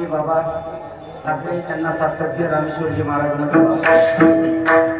बाबा साखरे त्यांना सातत्य रामेश्वरजी महाराज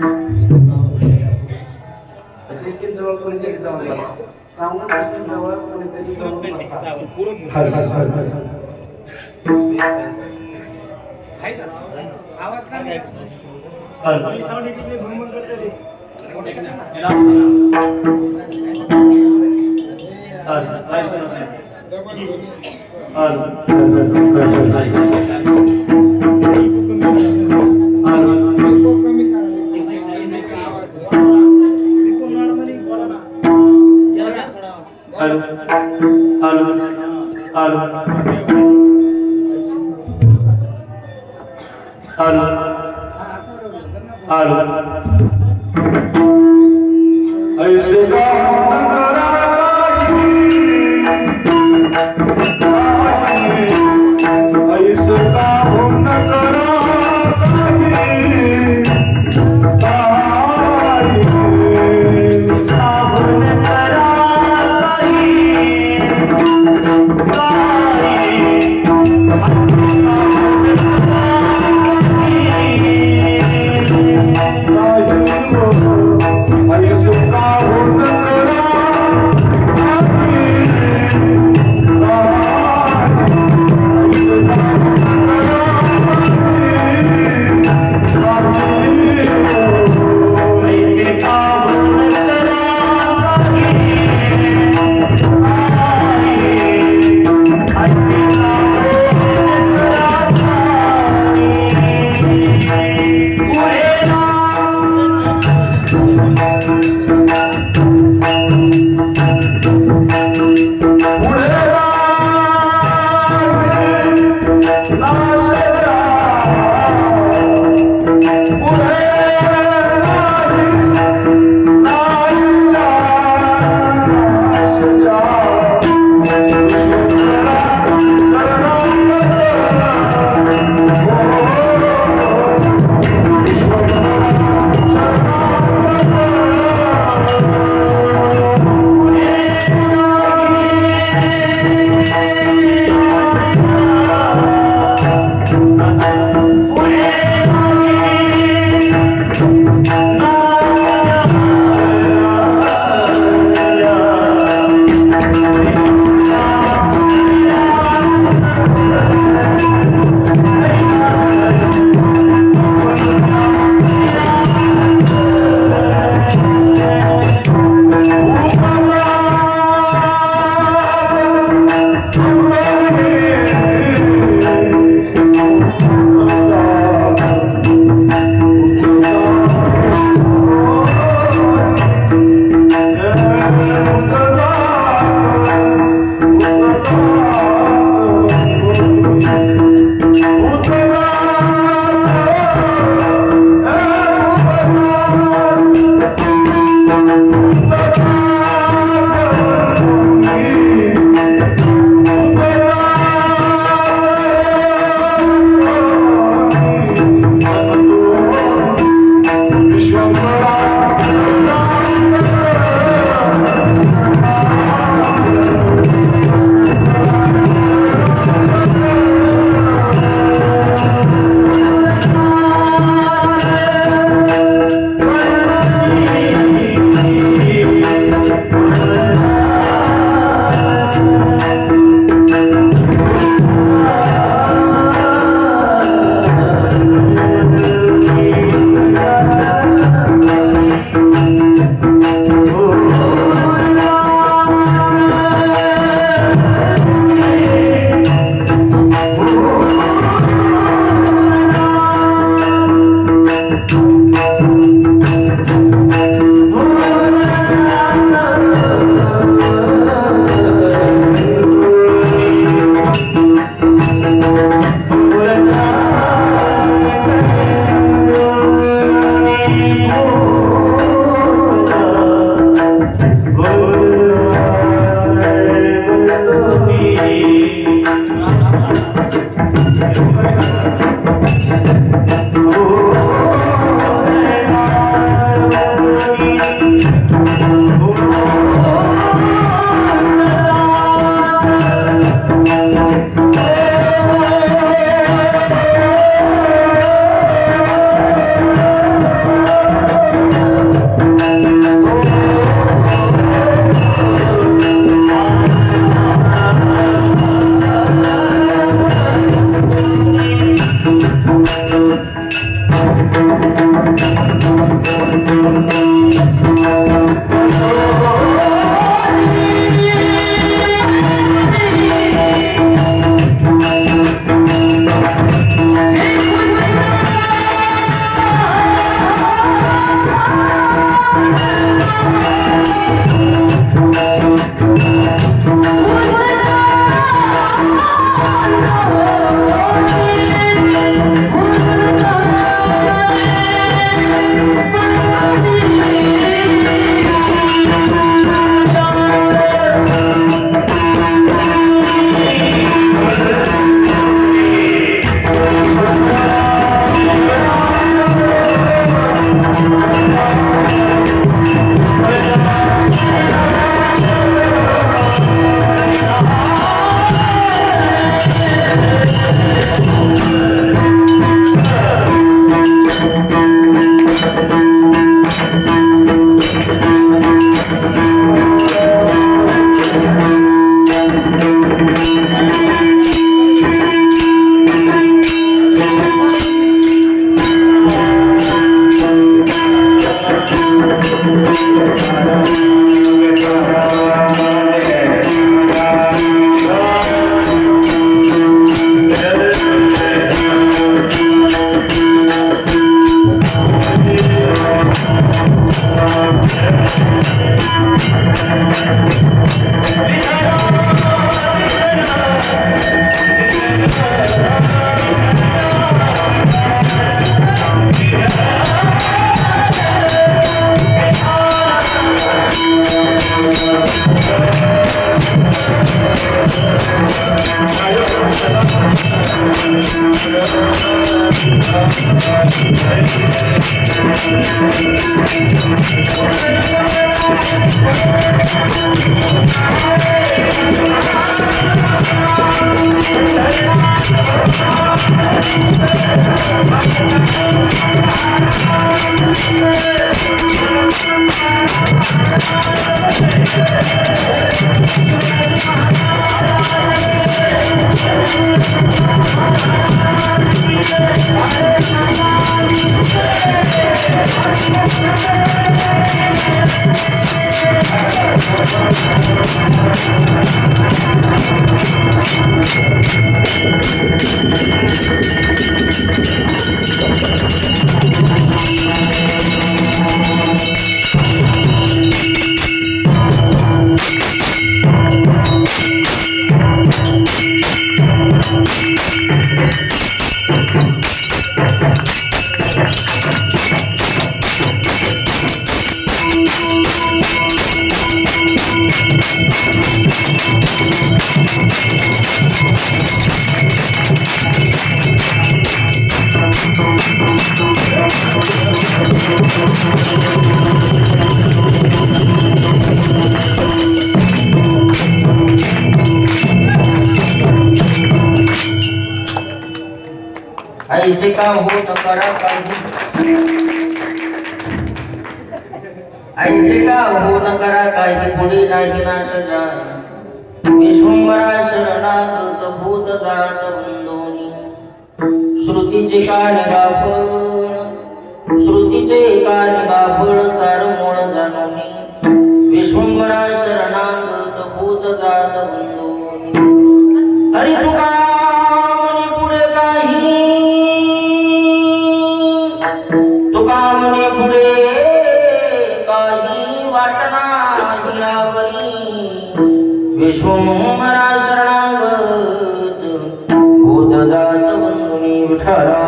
ऐसे का हो न करा काही, ऐसे का हो न करा काही पुढे नाही नाश जाय. विश्वंभरा शरणागत भूत जात बंधोनी, श्रुतीचे कान गाफळ, श्रुतीचे कान गाफळ सार मूळ जाणोनी. विश्वंभरा शरणागत भूत जात बंधोनी. हरी तुका म्हणे पुढे काही, तुका म्हणे पुढे काही वाटना यावरी. विश्वंभरा शरणागत भूत जात बंधुनी. विठ्ठला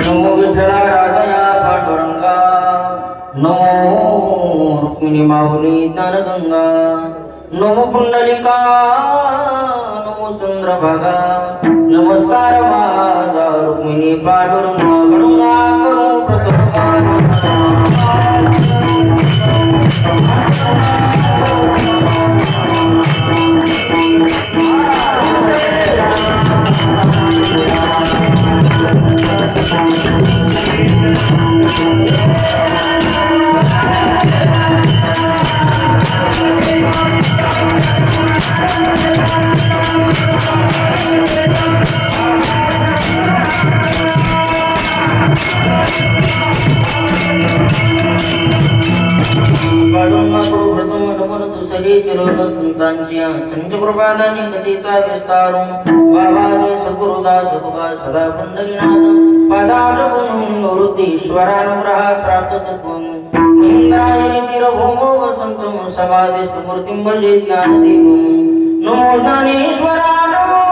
नमो विठ्ठला राधया पांडुरंगा, नमो रुक्मिणी माऊली ज्ञानगंगा, नमो पुंडलिका, नमो चंद्रभागा, नमस्कार नमस्कार माझा रुक्मिणी पांडुरंगा गणुंगा करू प्रथम संतांची पंचकृपादानी गतीचा विस्तारून बाबाजी सद्गुरुदास तुका सदा पंढरीनाथ पादारगुण निवृत्तीश्वरानुग्रहात प्राप्त तत्त्वं इंद्रायणी तीरभूमो वसंतम समाधि स्मृतिं भजे ज्ञानदेवं नमो ज्ञानेश्वरा नमो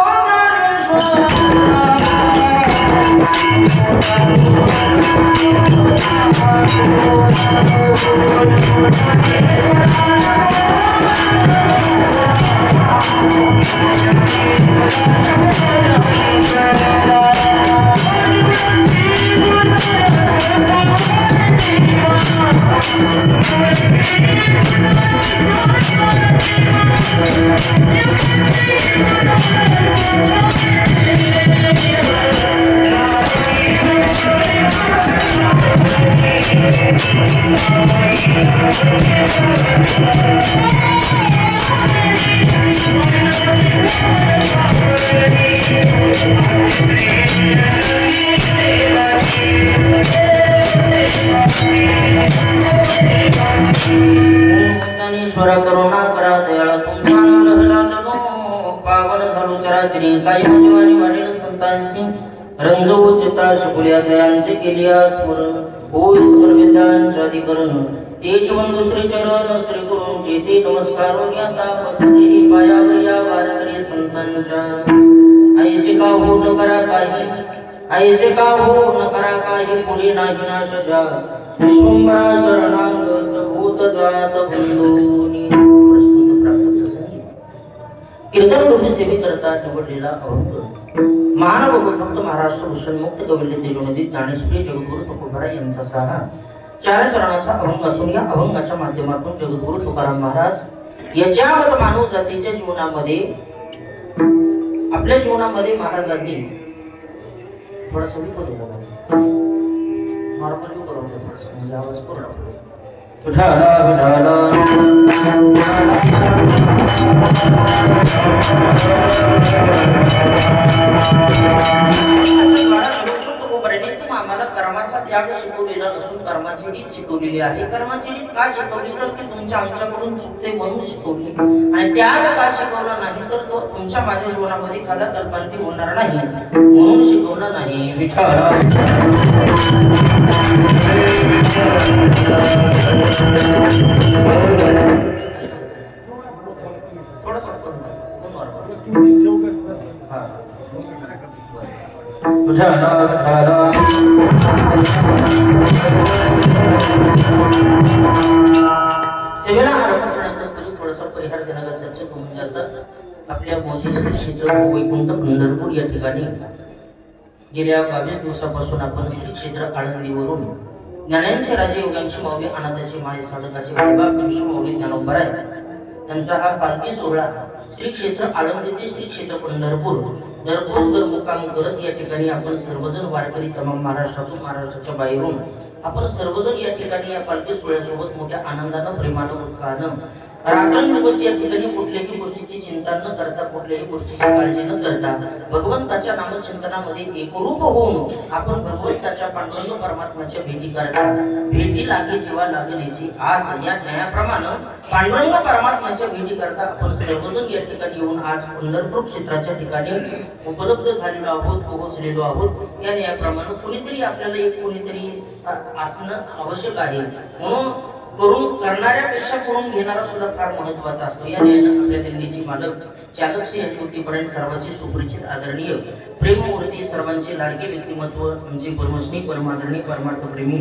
करुणा करा दयाळा तुमचा लहलादनो पावन झालो चराचरी काही जीवानी वाढील संतांशी रंजवू चिता शकुल्या दयांचे केलिया स्मरण होय सकल विद्यांचे अधिकरण तेच वंदू श्री चरण श्री गुरूंचे ते नमस्कार ज्ञाता बसतेही पायावर या वारकरी संतांच्या ऐसे का हो न करा काही ऐसे का हो न करा काही पुढे नाही नाश जा विश्वंभरा शरणागत भूत जात बंधूनी प्रस्तुत प्राप्त प्रसंगी कीर्तन रूपी सेवे करता निवडलेला अभंग महान भक्त महाराष्ट्र भूषण मुक्त कविले तेजोनिधी ज्ञानेश्वरी जगद्गुरु तुकोबाराय यांचा सहा चार चरणाचा अभंग असून या अभंगाच्या माध्यमातून जगद्गुरु तुकाराम महाराज याच्यावर मानव जातीच्या जीवनामध्ये आपल्या जीवनामध्ये महाराजांनी थोडासा विचार केला नॉर्मली करून थोडासा म्हणजे आवाज पूर्ण विठाला विठाला आम्हाला कर्माचा त्याग शिकवलेला नसून कर्माची रीत शिकवलेली आहे कर्माची रीत का शिकवली तर ती तुमच्या आमच्याकडून चुकते म्हणून शिकवली आणि त्याग का शिकवला नाही तर तो तुमच्या माझ्या जीवनामध्ये खाला कल्पांती होणार नाही म्हणून शिकवला नाही विठाला थोडंसं विठाला विठाला सेवेला आरंभानंतर तरी थोडासा परिहार देणं गरजेचं म्हणजे असं आपल्या मोजी श्री क्षेत्र वैकुंठ पंढरपूर या ठिकाणी गेल्या 22 दिवसापासून आपण श्री क्षेत्र आळंदीवरून ज्ञानांचे राजयोगांची माऊली अनाथाची माळी साधकाचे बाबा कृष्ण माऊली ज्ञानोबराय त्यांचा हा पालखी सोहळा श्री क्षेत्र आळंदी ते श्री क्षेत्र पंढरपूर दररोज दर मुक्काम करत या ठिकाणी आपण सर्वजण वारकरी तमाम महाराष्ट्रातून महाराष्ट्राच्या बाहेरून आपण सर्वजण या ठिकाणी या पालखी सोहळ्यासोबत मोठ्या आनंदानं प्रेमानं उत्साहानं रात्रंदिवस या ठिकाणी कुठल्याही गोष्टीची चिंता न करता कुठल्याही गोष्टीची काळजी न करता भगवंताच्या नामचिंतनामध्ये एकरूप होऊन आपण भगवंताच्या पांडुरंग परमात्म्याच्या भेटी करता भेटी लागे जीवा लागण्याची आस या न्यायाप्रमाणे पांडुरंग परमात्म्याच्या भेटी करता आपण सर्वजण या ठिकाणी येऊन आज पंढरपूर क्षेत्राच्या ठिकाणी उपलब्ध झालेलो आहोत पोहोचलेलो आहोत या न्यायाप्रमाणे कुणीतरी आपल्याला एक कुणीतरी असणं आवश्यक आहे म्हणून करून करणाऱ्यापेक्षा करून घेणारा सुद्धा फार महत्वाचा असतो। या नियमाने आपल्या दिंडीची मालक चालक श्री हरिभक्तीपर्यंत सर्वांचे सुपरिचित आदरणीय प्रेममूर्ती सर्वांचे लाडके व्यक्तिमत्व आमचे परमस्नेही परमादरणीय परमार्थप्रेमी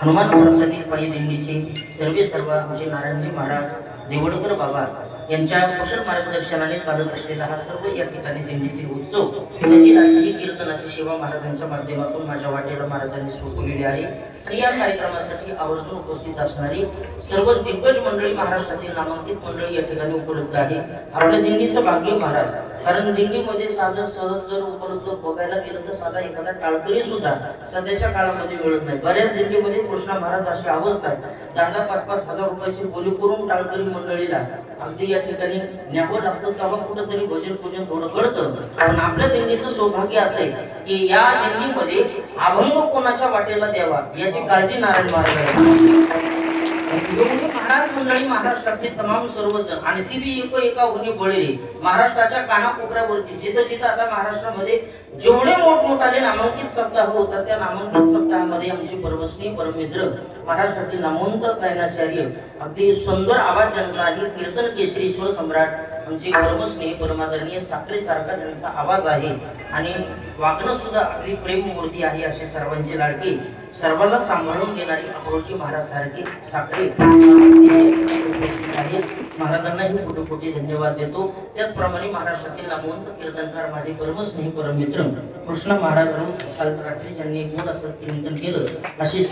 हनुमान प्रसादी पायी दिंडीचे सर्व आमचे नारायणजी महाराज देवडकर बाबा यांच्या कुशल मार्गदर्शनाने चालत असलेला हा सर्व या ठिकाणी दिंडीतील उत्सव त्याची राजकीय कीर्तनाची सेवा महाराजांच्या माध्यमातून माझ्या वाटेला महाराजांनी सोपवलेली आहे। आणि या कार्यक्रमासाठी आवर्जून उपस्थित असणारी सर्व दिग्गज मंडळी महाराष्ट्रातील नामांकित मंडळी या ठिकाणी उपलब्ध आहे। आपल्या दिंडीचं भाग्य महाराज, कारण दिंडीमध्ये साधं सहज जर उपलब्ध बघायला गेलं तर साधा एखादा टाळकरी सुद्धा सध्याच्या काळामध्ये मिळत नाही। बऱ्याच दिंडीमध्ये कृष्णा महाराज अशी अवस्था आहे, 10,000-5,000 हजार रुपयाची बोली करून टाळकरी मंडळीला अगदी या ठिकाणी न्यावं लागतं, तेव्हा कुठंतरी भजन पूजन थोडं कळतं। पण आपल्या दिंडीचं सौभाग्य असं आहे की या दिंडीमध्ये अभंग कोणाच्या वाटेला द्यावा याची काळजी नारायण महाराज महाराज मंडळी महाराष्ट्रातले तमाम सर्वजण आणि ती बी एका होणे बळी महाराष्ट्राच्या कानाकोपऱ्यावरती जिथं आता महाराष्ट्रामध्ये जेवढे मोठमोठाले नामांकित सप्ताह होतात त्या नामांकित सप्ताहामध्ये आमचे परमस्नेही परममित्र महाराष्ट्रातील नामवंत गायनाचार्य अगदी सुंदर आवाज ज्यांचा आहे, कीर्तन केसरीश्वर सम्राट आमचे परमस्नेही परमादरणीय साखरे सारखा ज्यांचा आवाज आहे आणि वागणं सुद्धा अगदी प्रेममूर्ती आहे असे सर्वांचे लाडके सर्वांना सांभाळून घेणारी अप्रोची महाराज सारखी साखरे महाराजांनाही कोटी धन्यवाद देतो। त्याचप्रमाणे महाराष्ट्रातील नामवंत कीर्तनकार माझे परमस्नेही परममित्र कृष्ण महाराज काल रात्री ज्यांनी एक मोठं असं कीर्तन केलं असे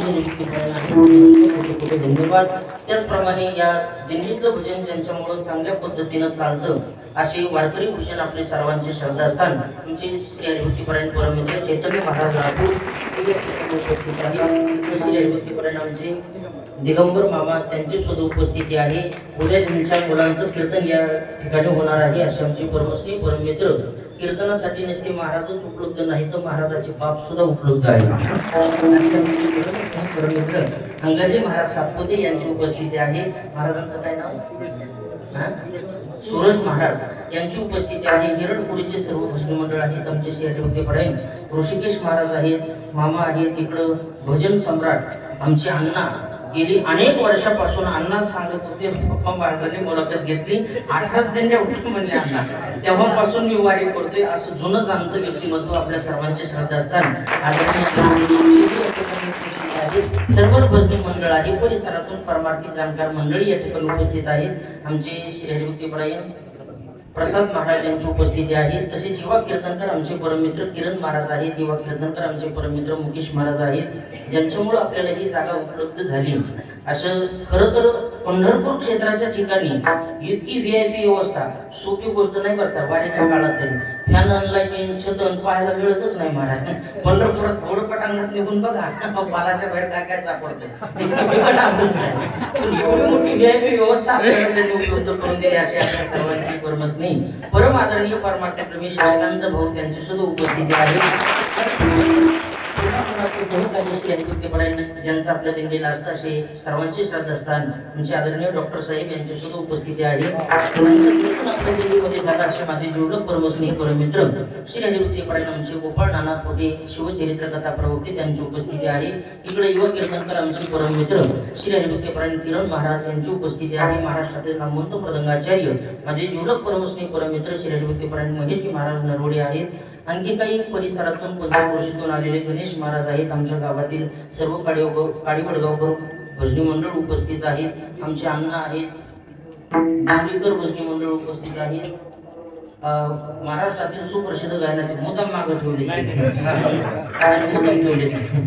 कोटी धन्यवाद। त्याचप्रमाणे या दिंडीचं भजन ज्यांच्यामुळे चांगल्या पद्धतीनं चालतं असे वारकरी भूषण आपले सर्वांचे श्रद्धास्थान आमचे श्री हरिभक्तीपरायण परममित्र चैतन्य महाराज राठोड श्री हरिभक्तीपरायण आमचे दिगंबर मामा त्यांची सुद्धा उपस्थिती आहे। उद्या ज्यांच्या मुलांचं कीर्तन या ठिकाणी होणार आहे असे आमचे परमस्नेही परममित्र कीर्तनासाठी नसते महाराजच उपलब्ध नाही तर महाराजाचे बाप सुद्धा उपलब्ध आहे। परममित्र अंगाजी महाराज सातपुते यांची उपस्थिती आहे। महाराजांचं काय नाव? सूरज महाराज यांची उपस्थिती आहे। हिरणपुरीचे सर्व भजन मंडळ आहेत आमचे श्री हरिभक्तीपरायण ऋषिकेश महाराज आहेत, मामा आहेत, इकडं भजन सम्राट आमचे अण्णा गेली अनेक वर्षापासून अण्णा सांगत होते पप्पा महाराजांनी मुलाखत घेतली 8 दिंड्या होती म्हणले अण्णा, तेव्हापासून मी वारी करतोय असं जुनं जाणतं व्यक्तिमत्व आपल्या सर्वांचे श्रद्धास्थान सर्वच भजनी मंडळ आहे। परिसरातून परमार्थिक जाणकार मंडळी या ठिकाणी उपस्थित आहेत। आमचे श्री हरिभक्तीपरायण प्रसाद महाराज यांची उपस्थिती आहे। तसेच युवा कीर्तनकार आमचे परममित्र किरण महाराज आहेत, युवा कीर्तनकार आमचे परममित्र मुकेश महाराज आहेत, ज्यांच्यामुळे आपल्याला ही जागा उपलब्ध झाली। असं खरं तर पंढरपूर क्षेत्राच्या ठिकाणी इतकी VIP व्यवस्था सोपी गोष्ट नाही बरं वारीच्या काळात तरी फॅन ऑनलाईन छतन पाहायला मिळतच नाही महाराज। पंढरपुरात थोडं पटांगणात निघून बघा बालाच्या बाहेर काय काय सापडतं एवढी मोठी VIP व्यवस्था आपल्याला उपलब्ध करून दिली अशी आपल्या सर्वांची परमस्नेही परम आदरणीय परमार्थप्रेमी शशिकांत भाऊ त्यांची सुद्धा उपस्थिती आहे। श्री हरिभक्तीपरायण ज्यांचा आपल्या दिंडीला असतं असे सर्वांचे श्रद्धास्थान आमचे आदरणीय डॉक्टर साहेब यांची सुद्धा उपस्थिती आहे। आपल्या दिंडीमध्ये झाला असे माझे जीवलग परमस्नेही परममित्र श्री हरिभक्तीपरायण आमचे गोपाळ नाना कोटे शिवचरित्र कथा प्रवक्ते त्यांची उपस्थिती आहे। इकडे युवा कीर्तनकार आमचे परममित्र श्री हरिभक्तीपरायण किरण महाराज यांची उपस्थिती आहे। महाराष्ट्रातील नामवंत मृदंगाचार्य माझे जीवलग परमस्नेही परममित्र श्री हरिभक्तीपरायण महेशजी महाराज नरवडे आहेत। आणखी काही परिसरातून पंचक्रोशीतून आलेले गणेश महाराज आहेत। आमच्या गावातील सर्व काडीवडगावकर भजनी मंडळ उपस्थित आहेत। आमचे अण्णा आहेत, नागरीकर भजनी मंडळ उपस्थित आहेत। महाराष्ट्रातील सुप्रसिद्ध गायनाचे मुद्दाम मागे ठेवले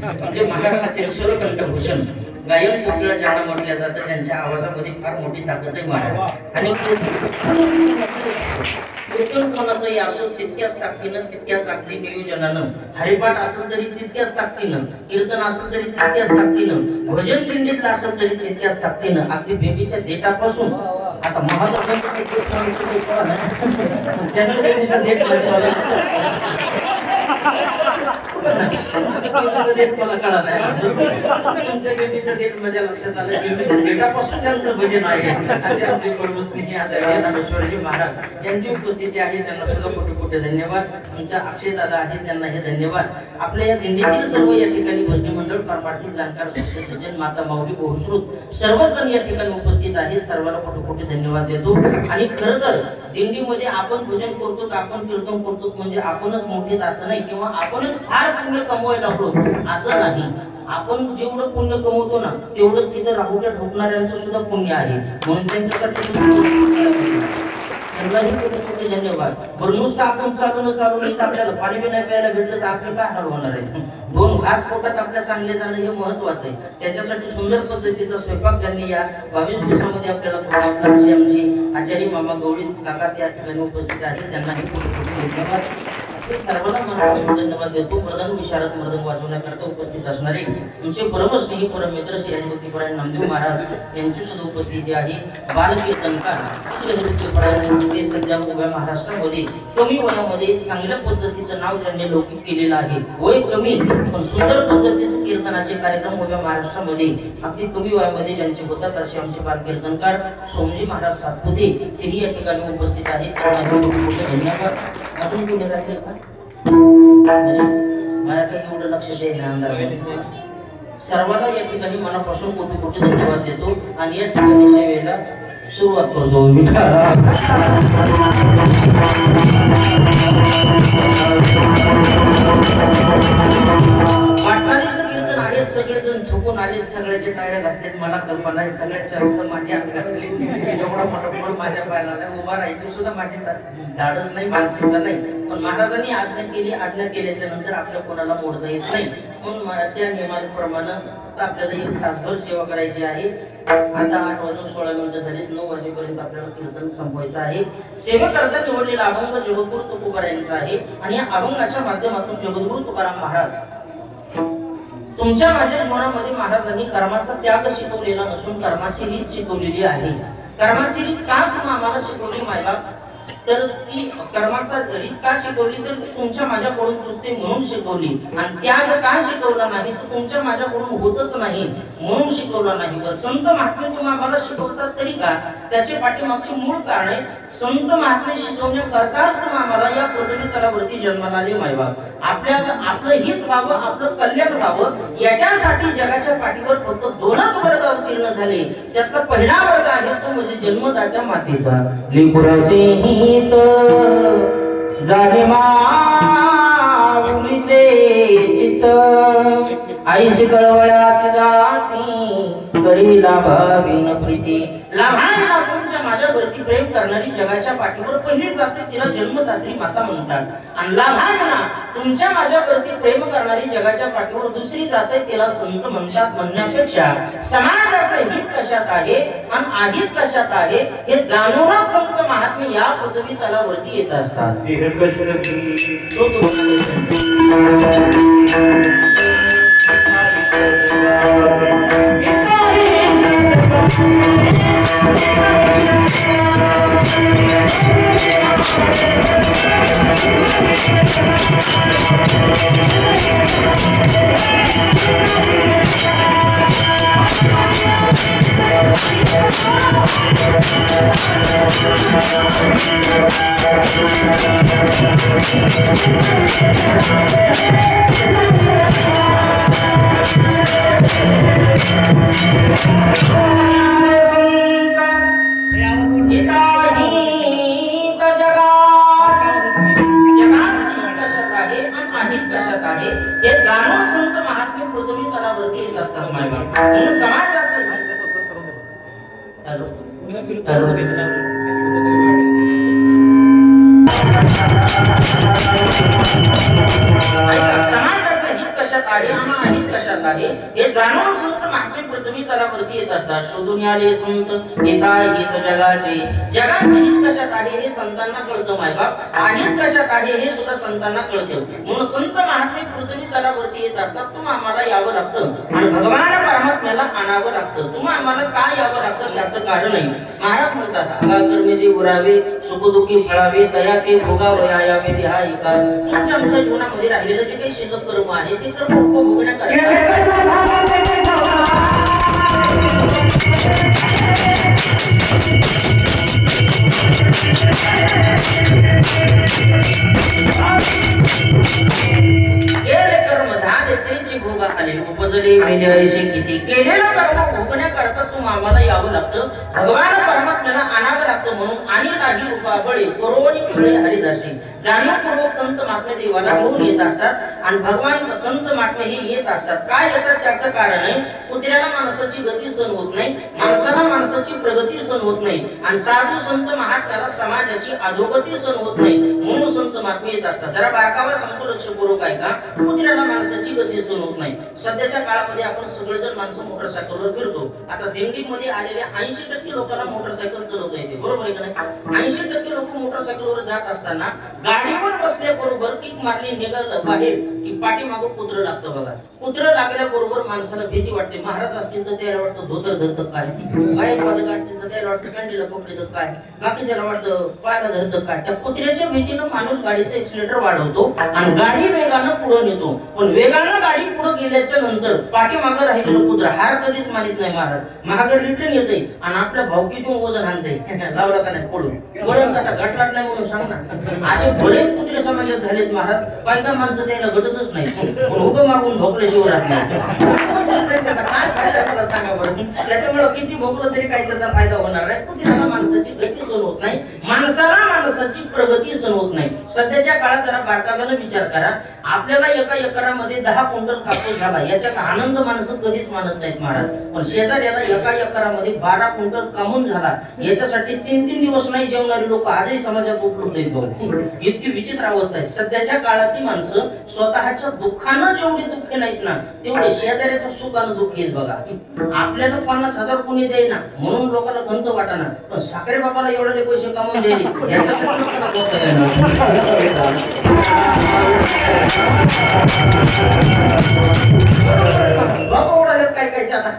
म्हणजे महाराष्ट्रातील स्वरकंठभूषण गायन कोकिळा ज्यांना म्हटलं जातं त्यांच्या आवाजामध्ये फार मोठी ताकद आहे महाराज। आणि कीर्तन कोणाचंही असो तितक्याच ताकदीनं तितक्याच अगदी नियोजनानं, हरिपाठ असेल तरी तितक्याच ताकदीनं, कीर्तन असेल तरी तितक्याच ताकदीनं, भजन दिंडीतलं असेल तरी तितक्याच ताकदीनं, अगदी बेबीच्या देठापासून आता महाराजांचा देठ बेबीचं डेट मला कळालं नाही. तुमच्या बेबीचं डेट माझ्या लक्षात आलं. बेबीच्या डेटापासून त्यांचं भजन आहे. असे आमचे कुलस्नेही आदरणीय रामेश्वरजी महाराज यांची उपस्थिती आहे. त्यांना सुद्धा कोटी कोटी धन्यवाद. आमच्या अक्षय दादा आहेत त्यांना हे धन्यवाद. आपल्या या दिंडीतील सर्व या ठिकाणी भजनी मंडळ पार पाडतील जाणकार सज्जन माता माऊली बहुश्रुत सर्वच जण या ठिकाणी उपस्थित आहेत. सर्वांना कोटी कोटी धन्यवाद देतो. आणि खरं तर दिंडीमध्ये आपण भजन करतो, आपण कीर्तन करतो म्हणजे आपणच मोठेत असं नाही, किंवा आपणच फार पुण्य कमवायला लागलो असं नाही. आपण जेवढं पुण्य कमवतो ना तेवढंच इथं राहुट्या ठोकणाऱ्यांचं सुद्धा पुण्य आहे. म्हणून त्यांच्यासाठी धन्यवाद. बरं नुसतं आपण चालून आपल्याला पाणी बी नाही प्यायला भेटलं तर आपलं काय हाल होणार आहे. 2 घास पोटात आपल्या चांगले जाणं हे महत्वाचं आहे. त्याच्यासाठी सुंदर पद्धतीचा स्वयंपाक ज्यांनी या 22 दिवसामध्ये आपल्याला करून अशी आमची आचार्य मामा गवळी काका त्या ठिकाणी उपस्थित आहेत. त्यांनाही खूप खूप धन्यवाद. सर्वांना मनापासून धन्यवाद देतो. प्रधान विशारद मृदंग वाजवण्याकरता उपस्थित असणारे आमचे परमस्नेही परममित्र श्री हरिभक्तीपरायण नामदेव महाराज यांची सुद्धा उपस्थिती आहे. बालकीर्तनकार श्री हरिभक्तीपरायण सध्या उभ्या महाराष्ट्रामध्ये कमी वयामध्ये चांगल्या पद्धतीचं नाव ज्यांनी लौकिक केलेलं आहे. वय कमी पण सुंदर पद्धतीचे कीर्तनाचे कार्यक्रम उभ्या महाराष्ट्रामध्ये अगदी कमी वयामध्ये ज्यांचे होतात असे आमचे बालकीर्तनकार सोमजी महाराज सातपुते तेही या ठिकाणी उपस्थित आहेत. धन्यवाद. अजून कोणी राहील का? मला काही एवढं लक्ष द्यायला अंधार. सर्वांना या ठिकाणी मनापासून कोटी कोटी धन्यवाद देतो आणि या ठिकाणी सेवेला सुरुवात करतो. वाटचालीचं कीर्तन आहे. सगळेजण झोपून आले, सगळ्याचे टाळ्या घातलेत. मला कल्पना आहे सगळ्यात जास्त माझी आज घातली. एवढा मोठा फळ माझ्या पायाला उभा राहायची सुद्धा माझी धाडस नाही, मानसिकता नाही. पण महाराजांनी आज्ञा केली. आज्ञा केल्याच्या नंतर आपल्या कोणाला मोडता येत नाही. म्हणून त्या नियमाप्रमाणे आपल्याला 1 तासभर सेवा करायची आहे. आता 8 वाजून 16 मिनिटं झाली. 9 वाजेपर्यंत आपल्याला कीर्तन संपवायचं आहे. सेवा करता निवडलेला अभंग जगद्गुरु तुकोबा यांचा आहे. आणि या अभंगाच्या माध्यमातून जगद्गुरु तुकाराम महाराज तुमच्या माझ्या जीवनामध्ये महाराजांनी कर्माचा त्याग शिकवलेला नसून कर्माची रीत शिकवलेली आहे. कर्माची रीत का तुम्ही आम्हाला शिकवली मायबाप? तर ती कर्माचा रीत का शिकवली? तर तुमच्या माझ्याकडून चुकते म्हणून शिकवली. आणि त्याग का शिकवला नाही? तर तुमच्या माझ्याकडून होतच नाही म्हणून शिकवला नाही. संत महात्मे तुम्ही आम्हाला शिकवतात तरी का? त्याचे पाठीमागचे मूळ कारण आहे संत महात्मे शिकवण्याकरताच तुम्ही आम्हाला या पृथ्वी तलावरती जन्माला आले मायबाप. आपल्याला आपलं हित व्हावं, आपलं कल्याण व्हावं याच्यासाठी जगाच्या पाठीवर फक्त 2च वर्ग उत्तीर्ण झाले. त्यातला पहिला वर्ग आहे तो म्हणजे जन्मदात्या मातेचा. लेकराचे हित जाणे माऊलीचे चित्त आईशी कळवळ्याची जाती करी लाभावीन प्रीती. लहान तुमच्या माझ्यावरती प्रेम करणारी जगाच्या पाठीवर पहिली जाते तिला जन्मदात्री माता म्हणतात. आणि लहान तुमच्या माझ्यावरती प्रेम करणारी जगाच्या पाठीवर दुसरी जाते तिला संत म्हणतात म्हणण्यापेक्षा समाजाचं हित कशात आहे आणि अहित कशात आहे हे जाणूनच संत महात्मे या पृथ्वी तलावरती येत असतात. हे जाणून संत महात्मे पृथ्वी तलावरती येत असतात मायबाप. म्हणून समाजाचं समाजाचं हित कशात आहे आणि अहित कशात आहे हे जाणून संत महात्मे पृथ्वी तलावरती येत असतात. शोधून आले संत येता हित जगाचे. जगाचं हित कशात आहे हे संतांना कळतं मायबाप. अहित कशात आहे हे सुद्धा संतांना कळतं. म्हणून संत महात्मे पृथ्वी स्तरावरती येत असतात तुम्हा आम्हाला यावं लागतं आणि भगवान परमात्म्याला आणावं लागतं. तुम्हा आम्हाला काय यावं लागतं त्याचं कारण नाही. महाराज म्हणतात कर्मे जे उरावे सुखदुःखी फळावे तया ते भोगावया यावे देहा एका. तुमच्या आमच्या जीवनामध्ये राहिलेलं जे काही शिल्लक कर्म आहे ते कर्म उपभोगण्याकरिता भोगा आले उपजले मेले ऐसे किती. केलेलं कर्म भोगण्याकरता तुम्हा आम्हाला यावं लागतं भगवान परमात्म्याला आणावं लागतं म्हणून आणि नाही रूपाबळे करोनी फळे हरिदासी. जाणीवपूर्वक संत महात्मे देवाला घेऊन येत असतात आणि भगवान संत महात्मे हे येत असतात. काय येतात त्याचं कारण आहे कुत्र्याला माणसाची गती सहन होत नाही, माणसाला माणसाची प्रगती सहन होत नाही आणि साधू संत महात्म्याला समाजाची अधोगती सहन होत नाही म्हणून संत महात्मे येत असतात. जरा बारकावा सांगतो लक्षपूर्वक ऐका. कुत्र्याला माणसाची गती सहन होत नाही. सध्याच्या काळामध्ये आपण सगळेजण माणसं मोटरसायकलवर फिरतो. आता दिंडीमध्ये आलेल्या 80% लोकांना मोटरसायकल चालवता येते, बरोबर आहे का नाही? 80% लोक मोटरसायकलवर जात असताना गाडीवर बसल्याबरोबर किक मारली निघालं बाहेर की पाठीमागं कुत्रं लागतं बघा. कुत्रं लागल्याबरोबर माणसाला भीती वाटते. महाराज असतील तर त्याला वाटतं धोतर धरतं काय, बाहेर पदक असतील तर त्याला वाटतं कॅन्डीला पकडतं काय, बाकी त्याला वाटतं पायाला धरतं काय. त्या कुत्र्याच्या भीतीनं माणूस गाडीचं एक्सिलेटर वाढवतो आणि गाडी वेगानं पुढे नेतो. पण वेगानं गाडी पुढे गेल्याच्या नंतर पाठीमागं राहिलेलं कुत्र हार कधीच मानित नाही. महाराज मागे रिटर्न येते आणि आपल्या भावकीतून वजन आणते. लावला का नाही पडून वळण कसा घटलाट नाही म्हणून सांग ना. असे बरेच कुत्रे समाजात झालेत महाराज. बायका माणसं त्याला घटतच नाही पण उभं मागून भोकल्याशिवाय राहत नाही. काय फायदा मला सांगा बरं. त्याच्यामुळे किती भोकलं तरी काही त्याचा फायदा होणार नाही. कुत्र्याला माणसाची गती सहन होत नाही, माणसाला माणसाची प्रगती सहन होत नाही. सध्याच्या काळात जरा बारकाव्यानं विचार करा. आपल्याला एका एकरामध्ये 10 क्विंटल कापूस झाला याच्यात आनंद माणसं कधीच मानत नाहीत महाराज. पण शेजाऱ्याला एका एकरामध्ये 12 क्विंटल कमवून झाला याच्यासाठी 3-3 दिवस नाही जेवणारी लोक आजही समाजात उपलब्ध आहेत बघा. इतकी विचित्र अवस्था आहे. सध्याच्या काळातली माणसं स्वतःच्या दुःखानं जेवढी दुःखी नाहीत ना तेवढे शेजाऱ्याच्या सुखानं दुःखी आहेत बघा. आपल्याला 50,000 कोणी देईना म्हणून लोकांना खंत वाटाना, पण साखरे बाबाला एवढे पैसे कमवून दिले याच्यासाठी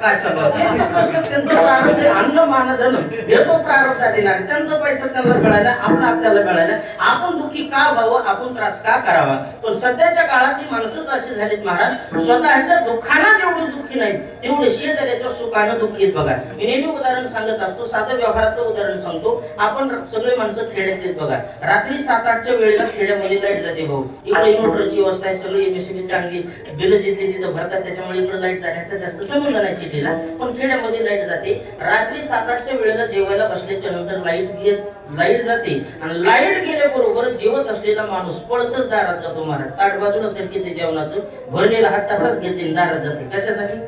काय अन्न मानधन येतो प्रारब्ध देणार त्यांचा पैसा त्यांना मिळाला आपला आपल्याला मिळाला. आपण दुःखी का व्हावं, आपण त्रास का करावा. पण सध्याच्या काळातली माणसंच अशी झालीत महाराज स्वतःच्या दुःखानं जेवढे दुःखी नाहीत तेवढे शेजाऱ्याच्या सुखानं दुःखी आहेत बघा. मी नेहमी उदाहरण सांगत असतो, साधं व्यवहाराचं उदाहरण सांगतो. आपण सगळे माणसं खेड्यात आहेत बघा. रात्री 7-8च्या वेळेला खेड्यामध्ये लाईट जाते भाऊ. इकडे इन्व्हर्टरची व्यवस्था आहे, सगळी एमएससी चांगली, बिल जिथे तिथं भरतात त्याच्यामुळे इकडे लाईट जाण्याचा जास्त संबंध नाही सिटीला. पण खेड्यामध्ये लाईट जाते. रात्री 7-8च्या वेळेला जेवायला बसल्याच्या नंतर लाईट जाते आणि लाईट गेल्याबरोबर जेवत असलेला माणूस पळतच दारात जातो महाराज. ताट बाजूला असेल की ते जेवणाचं भरलेला हात तसाच घेते दारात जाते. कशासाठी?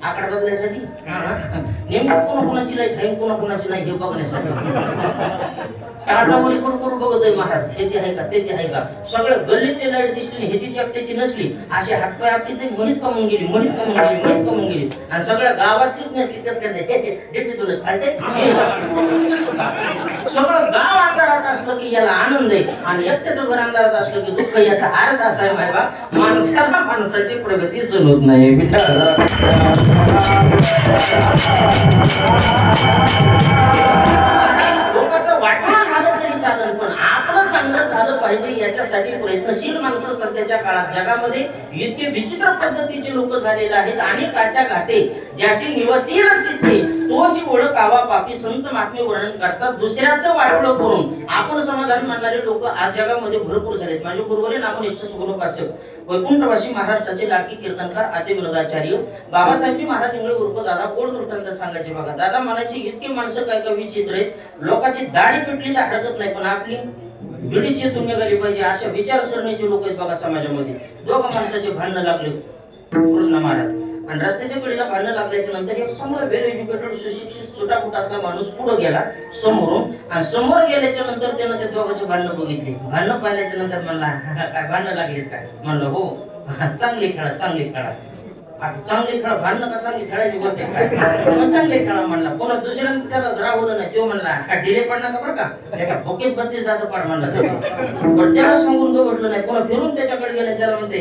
आकडा बदलायसाठी. नेमकं कोणाकोणाची लाईट आहे कोणाकोणाची नाही हे बघण्यासाठी. काचावर इकडून करून बघतोय महाराज ह्याची आहे का त्याची आहे का. सगळं गल्लीत ते लाईट दिसली ह्याची एकट्याची नसली असे हातपाय आपली ते मनीच कमवून गेली मनीच कमवून गेली मनीच कमवून गेली आणि सगळ्या गावातलीच नसली कस करते सगळं गाव अंधारात असलं की याला आनंद आहे आणि एकट्याचं घर अंधारात असलं की दुःख. याचा अर्थ असा आहे बाबा माणसाला माणसाची प्रगती सहन होत नाही. लोकांचं वाटणं झालं तरी चालेल पण आपलं चांगलं झालं पाहिजे याच्यासाठी प्रयत्नशील माणसं सध्याच्या काळात जगामध्ये इतके विचित्र पद्धतीचे लोक झालेले आहेत. अनेकाच्या घाते ज्याची निवतीनच येते तोच ओळखावा पापी संत महात्मे वर्णन करतात. दुसऱ्याचं वाटलं करून आपण समाधान मानणारे लोक आज जगामध्ये भरपूर झालेत. माझे गुरुवरे नामनिष्ठ सुगुणोपासक वैकुंठवासी महाराष्ट्राचे लाडके कीर्तनकार आदी विनोदाचार्य बाबासाहेबजी महाराज इंगळे उर्फ दादा गोड दृष्टांत सांगायचे बघा. दादा म्हणायचे इतके माणसं काय काय विचित्र आहेत. लोकांची दाढी पिटली तर हरकत नाही पण आपली बिडीची दुनिया झाली पाहिजे अशा विचारसरणीचे लोक आहेत बघा समाजामध्ये. दोघा माणसाचे भांडणं लागले कृष्ण महाराज आणि रस्त्याच्या कडेला भांडणं लागल्याच्या नंतर एक समोर वेल एज्युकेटेड सुशिक्षित सुटापुटातला माणूस पुढे गेला समोरून आणि समोर गेल्याच्या नंतर त्यानं त्या दोघांचे भांडणं बघितले. भांडणं पाहिल्याच्या नंतर म्हणला काय भांडणं लागलेत काय. म्हणलं हो चांगली खेळा चांगली खेळा. आता चांगले खेळा, भांडणं का चांगली खेळायची गोष्ट आहे काय? मग चांगले खेळा म्हणला. पुन्हा दुसऱ्यानं त्याला राहवलं नाही. तो म्हणला ढिले पडणार का बरं का, एका भोकेत 32 दात पाड म्हणला. पण त्याला सांगून गवटलं नाही. पुन्हा फिरून त्याच्याकडे गेले. त्याला म्हणते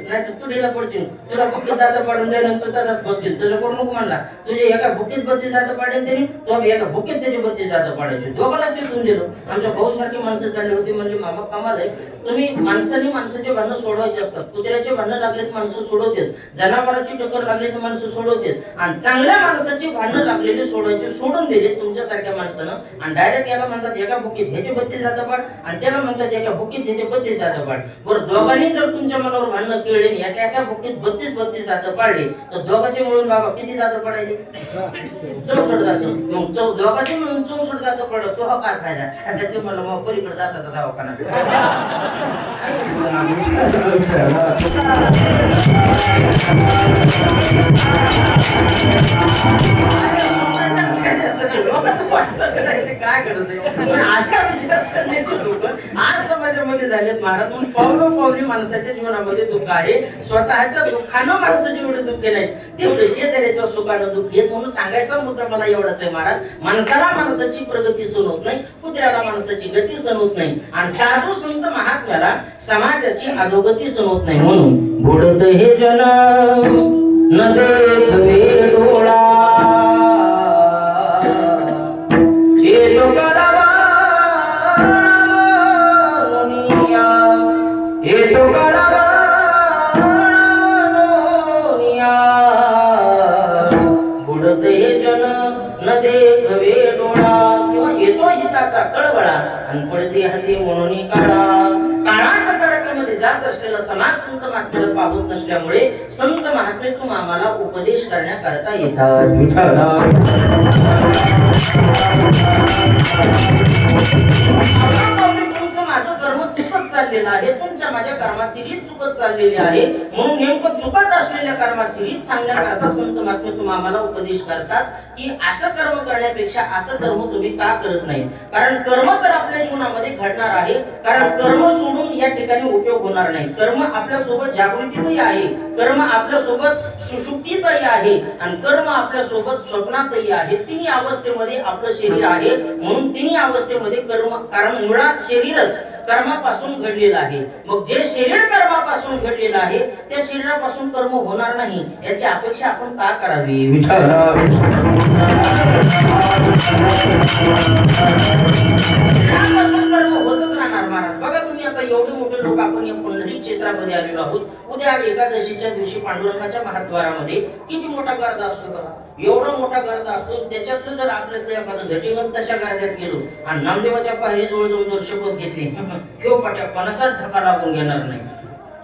नाही तू ढिला पडशील, तुला भोकेत दात पाडून द्या नंतर तसाच बघतील. तसं करू नको म्हणला. तुझे एका भोकेत 32 दात पाडेल त्यांनी, तो एका भोकेत त्याचे 32 दात पाडायचे. दोघांना चिरून दिलं. आमच्या भाऊ सारखी माणसं चालली होती. म्हणजे मामा कामाला आहे, तुम्ही माणसाने माणसाचे भांडणं सोडवायचे असतात. कुत्र्याचे भांडणं लागलेत माणसं सोडवतात, जनावरांची टक्कर लागली तर माणसं सोडवतात, आणि चांगल्या माणसाची भांडणं लागलेली सोडवायचे सोडून दिले तुमच्यासारख्या माणसानं. आणि डायरेक्ट याला म्हणतात एका भुकीत ह्याचे 32 दात पाड, आणि त्याला म्हणतात एका भुकीत ह्याचे 32 दात पाड. बरं दोघांनी जर तुमच्या मनावर भांडणं केळले एका एका भुकीत 32 दात पाडले तर दोघांचे मिळून बाबा किती दात पडायचे? 64 दात. मग दोघांचे मिळून 64 दात पडत तो हा काय फायदा? आता ते मला मग पलीकडे जाताचा दवाखाना. काय करत अशा विचारसरणीचे लोक आज समाजामध्ये झालेत महाराज. म्हणून पावली माणसाच्या जीवनामध्ये दुःख आहे. स्वतःच्या दुःखानं माणसाचे एवढे दुःख नाही, तेवढे शेजाऱ्याच्या सुखानं दुःख येत. म्हणून सांगायचा मुद्दा मला एवढाच आहे महाराज, माणसाला माणसाची प्रगती सहन होत नाही, कुत्र्याला माणसाची गती सहन होत नाही, आणि साधू संत महात्म्याला समाजाची अधोगती सहन होत नाही. म्हणून बुडत हे जन न देखवे डोळा, हे तो करावा दुनिया, हे तो करावा दुनिया. बुडत हे जन न देखवे डोळा, किंवा येतो हिताचा कळवळा आणि पडते हाती म्हणून काळा. काळाच्या तडाख्यामध्ये जात असलेला समाज संत महात्म्याला पाहत नसल्यामुळे संत महात्मे तुम आम्हाला उपदेश करण्याकरता येतात. तुमचं माझं कर्म चुकत चाललेलं आहे, तुमच्या माझ्या कर्माची रीत चुकत चाललेली आहे. म्हणून नेमकं चुकत असलेल्या कर्माची रीत सांगण्याकरता संत महात्मे तुम आम्हाला उपदेश करतात की असं कर्म करण्यापेक्षा असं कर्म तुम्ही का करत नाही. कारण कर्म तर आपल्या जीवनामध्ये घडणार आहे, कारण कर्म सोडून या ठिकाणी उपयोग होणार नाही. कर्म आपल्या सोबत जागृतीतही आहे, कर्म आपल्या सोबत सुषुप्तीतही आहे, आणि कर्म आपल्या सोबत स्वप्नातही आहे. तिन्ही अवस्थेमध्ये आपलं शरीर आहे. म्हणून तिन्ही अवस्थेमध्ये कर्म, कारण मुळात शरीरच कर्मापासून घडलेलं आहे. मग जे शरीर कर्मापासून घडलेलं आहे त्या शरीरापासून कर्म होणार नाही याची अपेक्षा आपण का करावी? कर्म होतच राहणार महाराज. बघा तुम्ही आता एवढे मोठे लोक आपण या पंढरी क्षेत्रामध्ये आलेलो आहोत. उद्या एकादशीच्या दिवशी पांडुरंगाच्या महाद्वारामध्ये किती मोठा गर्दा असतो बघा. एवढा मोठा गर्दा असतो, त्याच्यातलं जर आपल्यातलं एखादं झटिंगन तशा गर्द्यात गेलो आणि नामदेवाच्या पायरी जवळ जाऊन जर शपथ घेतली किंवा पाट्या कोणाचाच धक्का लागून घेणार नाही.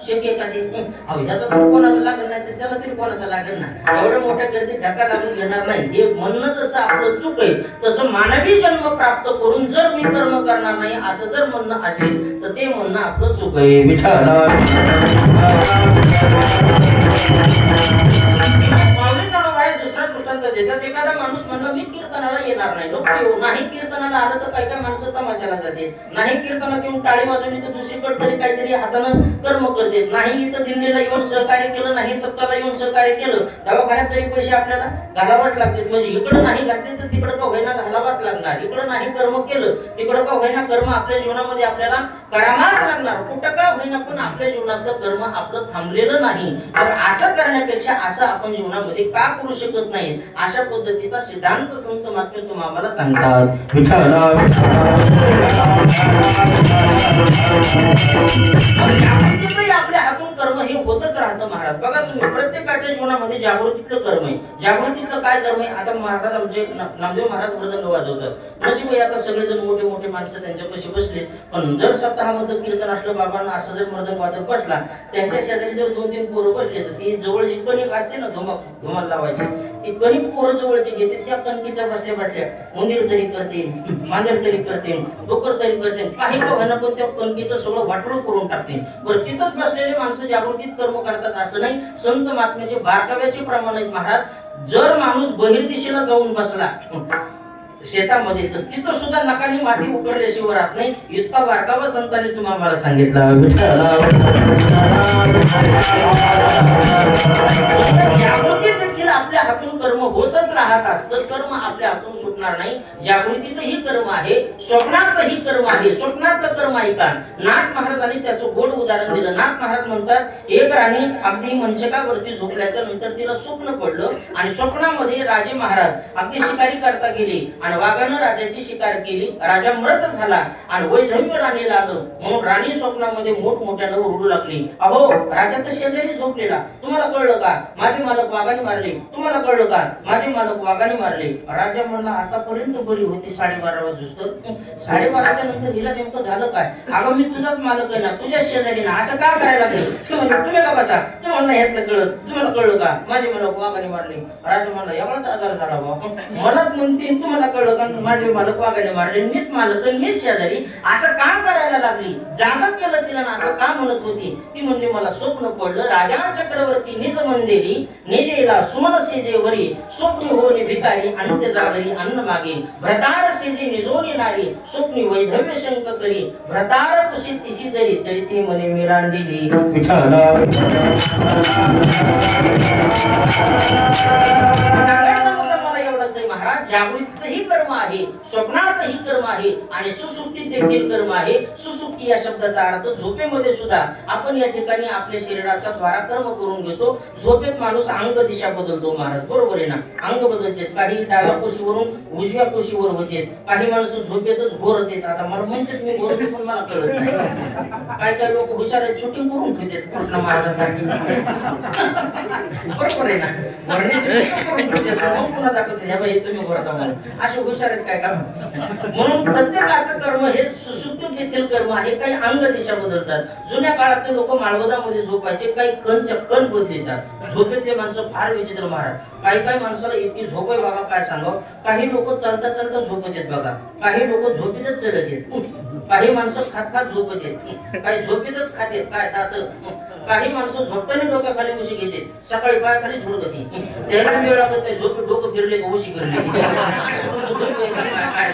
शक्य एखादी ह्याचा कोणाला लागेल नाही तर त्याला तरी कोणाचा लागेल ना. एवढ्या मोठ्या गर्दीत धक्का लागून घेणार नाही हे म्हणणं जसं आपलं चूक आहे, तसं मानवी जन्म प्राप्त करून जर मी कर्म करणार नाही असं जर म्हणणं असेल तर ते म्हणणं आपलं चूक आहे. दुसरा दृष्टांत देतात. एखादा माणूस म्हणला मी कीर्तनाला येणार नाही, लोक नाही कीर्तनाला आलं तर काही काही माणसं तमाशाला जाते, नाही कीर्तनात येऊन टाळी वाजवली तर दुसरीकडे तरी काहीतरी हातानं कर्म करते, नाही इथं दिंडीला येऊन सहकार्य केलं, नाही सप्ताहाला येऊन सहकार्य केलं, दवाखान्यात तरी पैसे आपल्याला घालावाच लागतात. म्हणजे इकडं नाही घातले तर तिकडं का होईना घालावाच लागणार. इकडं नाही कर्म केलं तिकडं का होईना कर्म आपल्या जीवनामध्ये आपल्याला करावाच लागणार. कुठं का होईना पण आपल्या जीवनातलं कर्म आपलं थांबलेलं नाही. तर असं करण्यापेक्षा असं आपण जीवनामध्ये का करू शकत नाही, अशा पद्धतीचा सिद्धांत संत महात्मे तुम्ही आम्हाला सांगतात. आपल्या हातून कर्म हे होतच राहतं महाराज. बघा तुम्ही प्रत्येकाच्या जीवनामध्ये जागृतीतलं कर्म आहे. जागृतीतलं काय कर्म आहे? आता महाराज आमचे नामदेव महाराज मृदंग वाजवतात. नशीब आता सगळेजण मोठे मोठे माणसं त्यांच्यापाशी बसले, पण जर सप्ताहामध्ये कीर्तन असलं बाबांना असं जर मृदंग वाजत बसला, त्यांच्या शेजारी जर 2-3 पोरं बसले तर ती जवळची कणिक असते ना धुमाल लावायची, ती कणिक पोरं जवळची घेते, त्या कणकीच्या बसल्या बसल्या उंदीर तरी करतील, मांजर तरी करतील, डोकर तरी करतील, काही का होईना पण त्या कणकीचं सगळं वाटोळं करून टाकते. बरं तिथंच बसलेले माणसं जागृतीत कर्म करतात असं नाही. संत महात्म्याचे बारकाव्याचे प्रमाण आहेत महाराज. जर माणूस बहिर्दिशेला जाऊन बसला शेतामध्ये तर तिथं सुद्धा नकानी माती उकरल्याशिवाय राहत नाही. इतका बारकावा संतांनी तुम्हाला मला सांगितलं. हात असतं, कर्म आपल्या हातून सुटणार नाही. जागृतीतही कर्म आहे, स्वप्नातही कर्म आहे. स्वप्नातलं कर्म ऐका. नाथ महाराजांनी त्याचं गोड उदाहरण दिलं. नाथ महाराज म्हणतात, एक राणी अगदी मंचकावरती झोपल्याच्या नंतर तिला स्वप्न पडलं आणि स्वप्नामध्ये राजे महाराज अगदी शिकारी करता गेले आणि वाघानं राजाची शिकार केली. राजा मृत झाला आणि वैधव्य राणीला आलं म्हणून राणी स्वप्नामध्ये मोठमोठ्यानं ओरडू लागली, अहो राजा तर शेजारी झोपलेला, तुम्हाला कळलं का माझे मालक वाघाने मारले? तुम्हाला कळलं का माझे मालक वाघाने मारले? राजा म्हणला, आतापर्यंत बरी होती 12:30 वाजूस्तर, 12:30च्या नंतर हिला नेमकं झालं काय? अगं मी तुझाच मालक आहे ना, तुझ्या शेजारी ना, असं का करायला लागले? तुम्ही का बसा, तू म्हणला ह्यातलं कळत, तुम्हाला कळलं का माझे मालक वाघाने मारले? राजा म्हणला, एवढाच आजार झाला बा, मलाच म्हणते तुम्हाला कळलं का माझे मालक वाघाने मारले, मीच मालक मीच शेजारी, असं का करायला लागली? जागा केलं तिला ना, असं का म्हणत होती? ती म्हणली, मला स्वप्न पडलं, राजा चक्रवर्ती निज मंदिरी निजेला सुमन सेजेवरी स्वप्नी होनी भिकारी आणि त्याच्या घरी अन्न मागे भ्रतार सेजे निजोनी नारी स्वप्नी वैधव्य शंक करी भ्रतार कुशी तिशी जरी तरी ती म्हणे मी रांडिली विठाला. महाराज जागृतीतही कर्म आहे, स्वप्नातही कर्म आहे आणि सुसुप्तीत देखील कर्म आहे. सुसुप्ती या शब्दाचा अर्थ झोपेमध्ये सुद्धा आपण या ठिकाणी आपल्या शरीराच्या द्वारा कर्म करून घेतो. झोपेत माणूस अंग दिशा बदलतो महाराज, बरोबर आहे ना? अंग बदलते, काही डाव्या कुशीवरून उजव्या कुशीवर होते, काही माणसं झोपेतच घोरत. आता मला म्हणतात मी घोरते पण मला कळत नाही. काही लोक हुशार आहेत, शूटिंग करून ठेवतात कृष्ण महाराजांसाठी, बरोबर आहे ना? पुन्हा दाखवते तुम्ही घोरता म्हणून, असे हुशार आहेत काय का? म्हणून प्रत्येकाचं कर्म हे सुसुप्तीत देखील कर्म आहे. काही अंग दिशा बदलतात. जुन्या काळातले लोक माळवदामध्ये झोपायचे, काही कण बदलतात. झोपेतले माणसं फार विचित्र महाराज. काही माणसाला इतकी झोप आहे बघा, काय सांगावं. काही लोक चालता चालता झोपत येत बघा, काही लोक झोपेतच चढत येत, काही माणसं खात झोपत येत, काही झोपेतच खात येत काय तात, काही माणसं झोपताना डोक्याखाली उशी घेते, सकाळी पायाखाली झोडगती, त्याला वेळ लागत नाही, झोपेत डोकं फिरले का उशी फिरले काय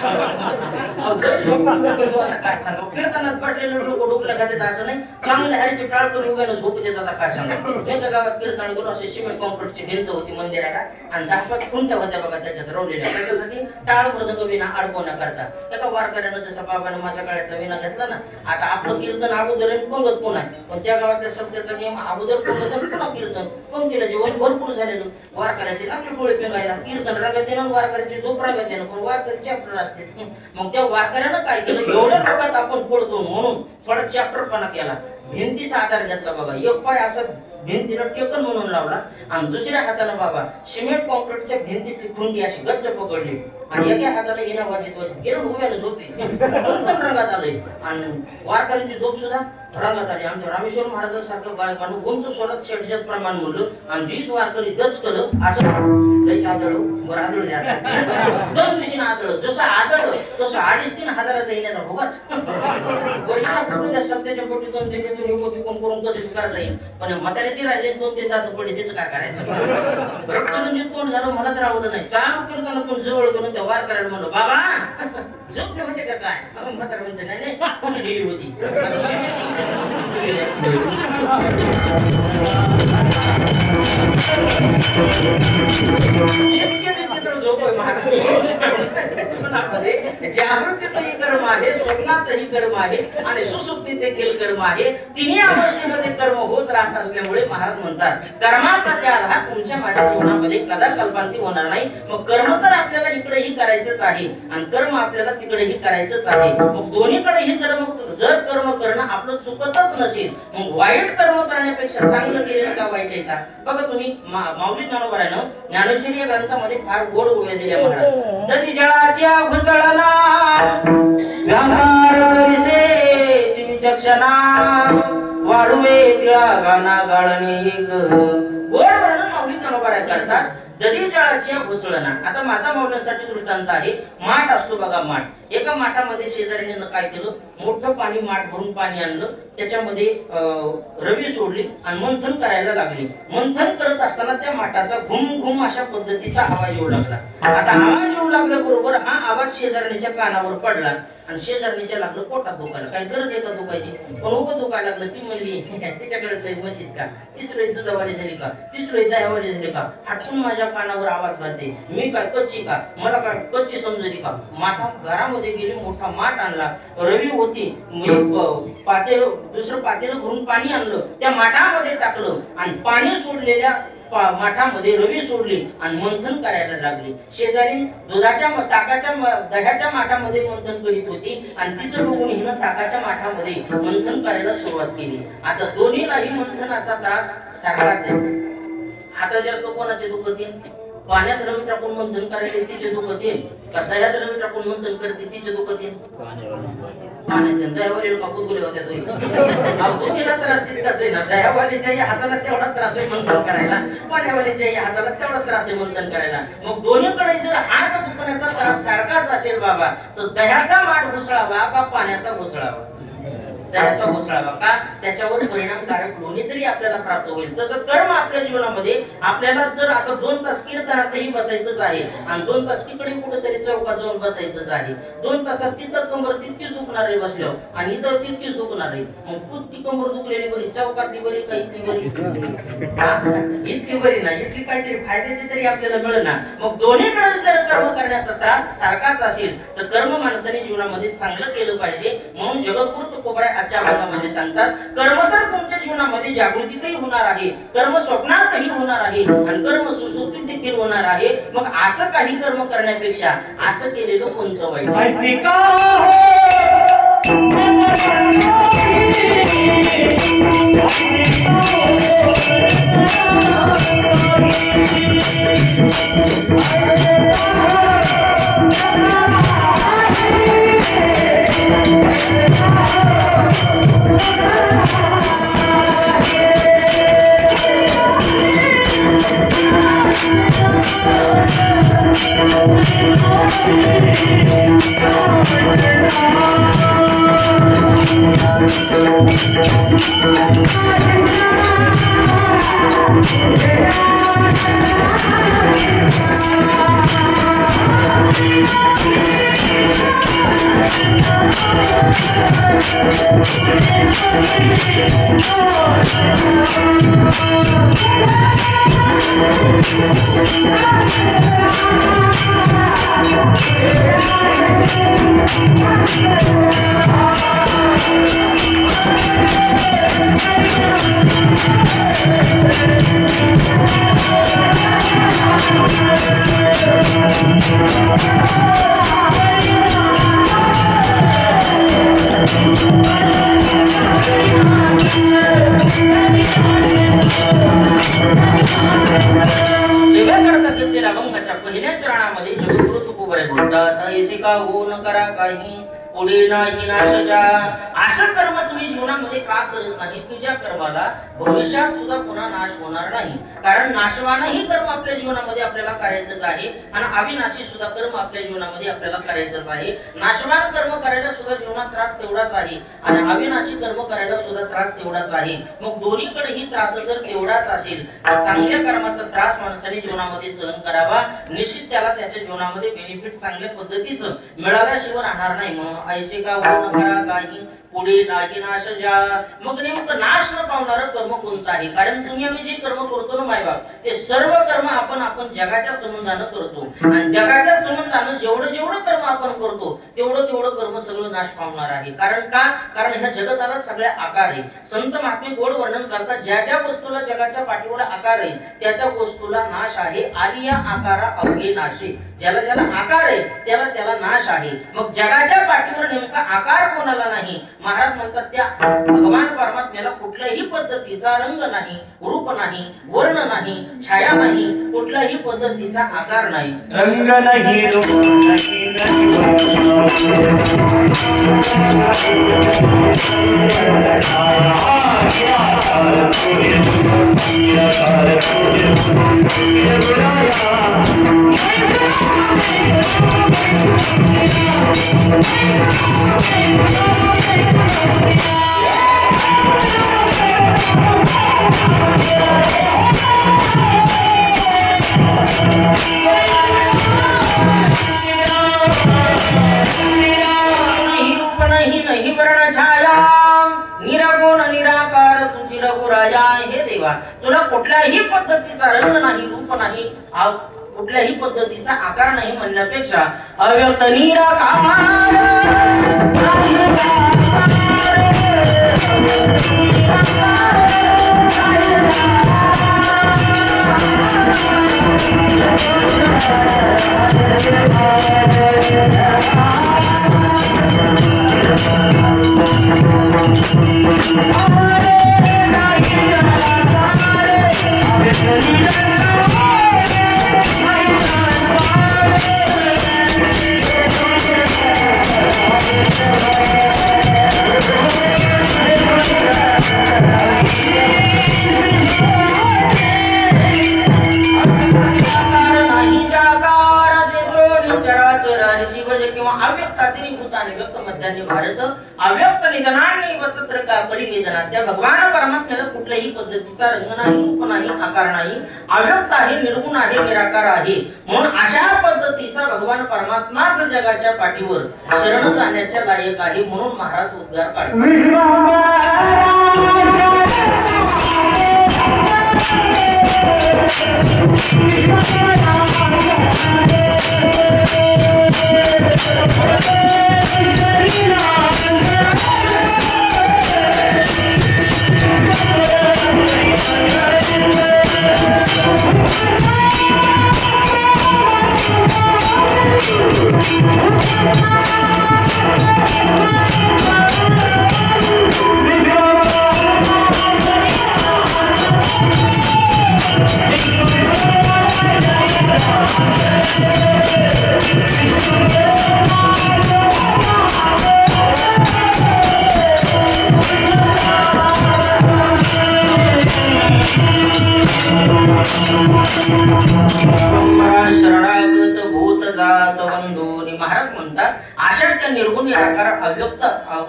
सांगावं. कीर्तनात पडलेलं डोकं डोकल्या खात्यात असं नाही, चांगल्या हरीची टाळ करून उभ्यानं झोपत येतात काय सांगा. एका गावात कीर्तन करून असे सिमेंट कॉन्क्रीटची भिंत होती मंदिराला आणि 10-5 खुंट्या होत्या बघा त्याच्यात रवलेल्या, त्याच्यासाठी टाळ मृदंग विना अडकवण्या करता. एका वारकऱ्यानं जसं बाबाने माझ्या काळातला विना घेतला ना, आता आपलं कीर्तन अगोदर पंगत कोण आहे, पण त्या गावातल्या सध्याचा नियम अगोदर पंगत पुन्हा कीर्तन. पंक्तीला जेवण भरपूर झालेलं, वारकऱ्याचे लागले डोळे पेंगायला, कीर्तन रागात येणं, वारकऱ्याची झोप रागात येणं, पण वारकरी चॅप्टर असते. मग त्या वारकऱ्यानं काय केलं, एवढ्या लोकात आपण पडतो म्हणून थोडा चॅप्टरपणा केला, भिंतीचा आधार घेतला बघा. एक पाय असं भिंतीला टेकन म्हणून लावला आणि दुसऱ्या हाताने बाबा सिमेंट कॉन्क्रीटच्या भिंतीतली खुंडी अशी गच्च पकडली आणि एका हाताला हिना वाजित गेलं उभ्याला झोपली रंगात आले आणि वारकऱ्यांची झोप सुद्धा रंगात आली. आमच्या रामेश्वर महाराजांसारखं बाळकानं उंच स्वरात शेडच्यात प्रमाण म्हणलं आणि जीच वारकरी दच केलं असं लईच आदळ बरं आदळ द्या 2 दिवशी आदळ, जसं आदळ तसं 2.5-3 हजाराचा येण्याचा भोगाच सत्याच्या पोटी 2-3 पोटी कोण करून कसं करता येईल, पण म्हाताऱ्याची राहिले 2-3 दात पडले त्याचं काय करायचं. रक्तरंजित कोण झालं मला तर आवडलं नाही. चालू कीर्तनात पण जवळ करून त्या वारकऱ्याला म्हणलं, बाबा झोपले होते का काय? म्हातारा म्हणते नाही कोणी ढिली होती. जागृतीतही कर्म आहे, स्वप्नातही कर्म आहे आणि सुसुप्तीत देखील कर्म आहे. तिन्ही अवस्थेमध्ये कर्म होत राहत असल्यामुळे महाराज म्हणतात कर्माचा त्याग हा तुमच्या माझ्या जीवनामध्ये कदा कल्पांती होणार नाही. मग कर्म तर आपल्याला इकडेही करायचंच आहे आणि कर्म आपल्याला तिकडेही करायचंच आहे. मग दोन्हीकडेही जर कर्म करणं आपलं चुकतच नसेल, मग वाईट कर्म करण्यापेक्षा चांगलं केलेलं का वाईट आहे का? बघा तुम्ही माऊली ज्ञानोबारानं ज्ञानेश्वरी या ग्रंथामध्ये फार गोड ओव्या दिल्या महाराज. नदी जळाच्या घुसळना व्यापार सरिसेची विचक्षणा वाढवे तिळा गाना गाळणी एक गोड वर्णन माऊली ज्ञानोबाराय करतात. दधी जळाच्या घुसळना. आता माता माऊलींसाठी दृष्टांत आहे. माठ असतो बघा, माठ. एका माठामध्ये शेजाऱ्याने काय केलं, मोठं पाणी माठ भरून पाणी आणलं, त्याच्यामध्ये रवी सोडली आणि मंथन करायला लागली. मंथन करत असताना त्या माठाचा घुम घुम अशा पद्धतीचा आवाज येऊ लागला. आता आवाज येऊ लागल्याबरोबर हा आवाज शेजारणीच्या कानावर पडला आणि शेजारणीच्या लागलं पोटात दुखायला. काय गरज आहे का दुखायची, पण उभं दुखायला लागलं. ती म्हणली त्याच्याकडे काही मशीद का, तीच वेळी दुधावाली झाली का, तीच वेळी दह्यावाली झाली का, हटून माझ्या कानावर आवाज घालते, मी काय कच्ची का, मला काय कच्ची समजली का. माठा घरामध्ये गेली, मोठा माठ आणला. रवी होती, पातेल दुसरं पातेलं भरून पाणी आणलं, त्या माठामध्ये टाकलं आणि पाणी सोडलेल्या माठामध्ये रवी सोडली आणि मंथन करायला लागली. शेजारी दुधाच्या ताकाच्या दह्याच्या माठामध्ये मंथन करीत होती आणि तिचं बघून हिनं ताकाच्या माठामध्ये मंथन करायला सुरुवात केली. आता दोन्हीलाही मंथनाचा त्रास सारखाच आहे. हातात जास्त कोणाचे दुखतील, पाण्यात रवी टाकून मंथन करायचे तिचे दुखतील, का दह्यात रवी टाकून मंथन करते तिचे दुखतील. पाण्याच्या दह्यावाली कापूस बोले होत्या दोन्हीला त्रास तितकाच आहे ना. दह्यावालीच्याही हाताला तेवढा त्रास आहे मंथन करायला, पाण्यावालीच्याही हाताला तेवढा त्रास आहे मंथन करायला. मग दोन्हीकडे जर हात दुखण्याचा त्रास सारखाच असेल बाबा, तर दह्याचा माठ घुसळावा का पाण्याचा घुसळावा? दह्याचा घुसळावा का? त्याच्यावर परिणामकारक लोणी तरी आपल्याला प्राप्त होईल. तसं कर्म आपल्या जीवनामध्ये आपल्याला जर आता 2 तास कीर्तनातही बसायचंच आहे आणि 2 तास तिकडे कुठेतरी चौकात जाऊन बसायचंच आहे. 2 तासात तिथं कंबर तितकीच दुखणार आहे बसल्यावर आणि इथं तितकीच दुखणार आहे. मग ती कंबर दुखलेली बरी, चौकातली बरी का इथली बरी? इतकी बरी नाही, इतकी काहीतरी फायद्याची तरी आपल्याला मिळणार. मग दोन्हीकडे जर कर्म करण्याचा त्रास सारखाच असेल तर कर्म माणसाने जीवनामध्ये चांगलं केलं पाहिजे. म्हणून जगद्गुरु तुकोबाराय आजच्या भागामध्ये सांगतात, कर्म तर तुमच्या जीवनामध्ये जागृतीतही होणार आहे, कर्म स्वप्नातही होणार आहे आणि कर्म सुसुप्तीत देखील होणार आहे. मग असं काही कर्म करण्यापेक्षा असं केलेलं कोणतं वाईट? पहिल्या चरणामध्ये जगद्गुरु तुकोबाराय बोलतात, ऐसे का हो न करा काही पुढे नाही नाशजा. असं कर्म तुम्ही जीवनामध्ये का करत नाही? तुझ्या कर्माला भविष्यात सुद्धा पुन्हा नाश होणार नाही. कारण नाशवानही कर्म आपल्या जीवनामध्ये आपल्याला करायचंच आहे आणि अविनाशी सुद्धा कर्म आपल्या जीवनामध्ये आपल्याला करायचंच आहे. नाशवान कर्म करायला सुद्धा जीवनात त्रास तेवढाच आहे आणि अविनाशी कर्म करायला सुद्धा त्रास तेवढाच आहे. मग दोन्हीकडेही त्रास जर तेवढाच असेल तर चांगल्या कर्माचा त्रास माणसाने जीवनामध्ये सहन करावा. निश्चित त्याला त्याच्या जीवनामध्ये बेनिफिट चांगल्या पद्धतीचं मिळाल्याशिवाय राहणार नाही. म्हणून ऐसे का हो न करा काही पुढे नाही नाश जा. मग नेमकं नाश न पावणारं कर्म कोणतं आहे? कारण तुम्ही आम्ही जे कर्म करतो ना मायबाप, ते सर्व कर्म आपण जगाच्या संबंधानं करतो आणि जगाच्या संबंधानं जेवढं जेवढं कर्म आपण करतो तेवढं तेवढं कर्म सगळं नाश पावणार आहे. कारण का? कारण ह्या जगताला सगळ्या आकार आहे. संत महात्मे गोड वर्णन करतात, ज्या ज्या वस्तूला जगाच्या पाठीवर आकार आहे त्या त्या वस्तूला नाश आहे. आली या आकारा अवघे नाशे. ज्याला ज्याला आकार आहे त्याला त्याला नाश आहे. मग जगाच्या पाठीवर नेमका आकार कोणाला नाही? महाराज म्हणतात त्या भगवान परमात्म्याला कुठल्याही पद्धतीचा रंग नाही, रूप नाही, वर्ण नाही, छाया नाही, कुठल्याही पद्धतीचा आकार नाही, रंग नाही, रूप नाही, कुठल्याही पद्धतीचा रंग नाही, रूप नाही, कुठल्याही पद्धतीचा आकार नाही म्हणण्यापेक्षा अव्यक्त निराकार अव्यक्त निधनाने वतत्र का परिवेदना. त्या भगवान परमात्म्याला कुठल्याही पद्धतीचा रंग नाही, रूप नाही, आकार नाही, अव्यक्त आहे, निर्गुण आहे, निराकार आहे. म्हणून अशा पद्धतीचा भगवान परमात्माच जगाच्या पाठीवर शरण जाण्याच्या लायक आहे. म्हणून महाराज उद्गार काढतात. शरणागत भूत जात वंदोनी. महाराज म्हणतात अशा त्या निर्गुण निराकार अव्यक्त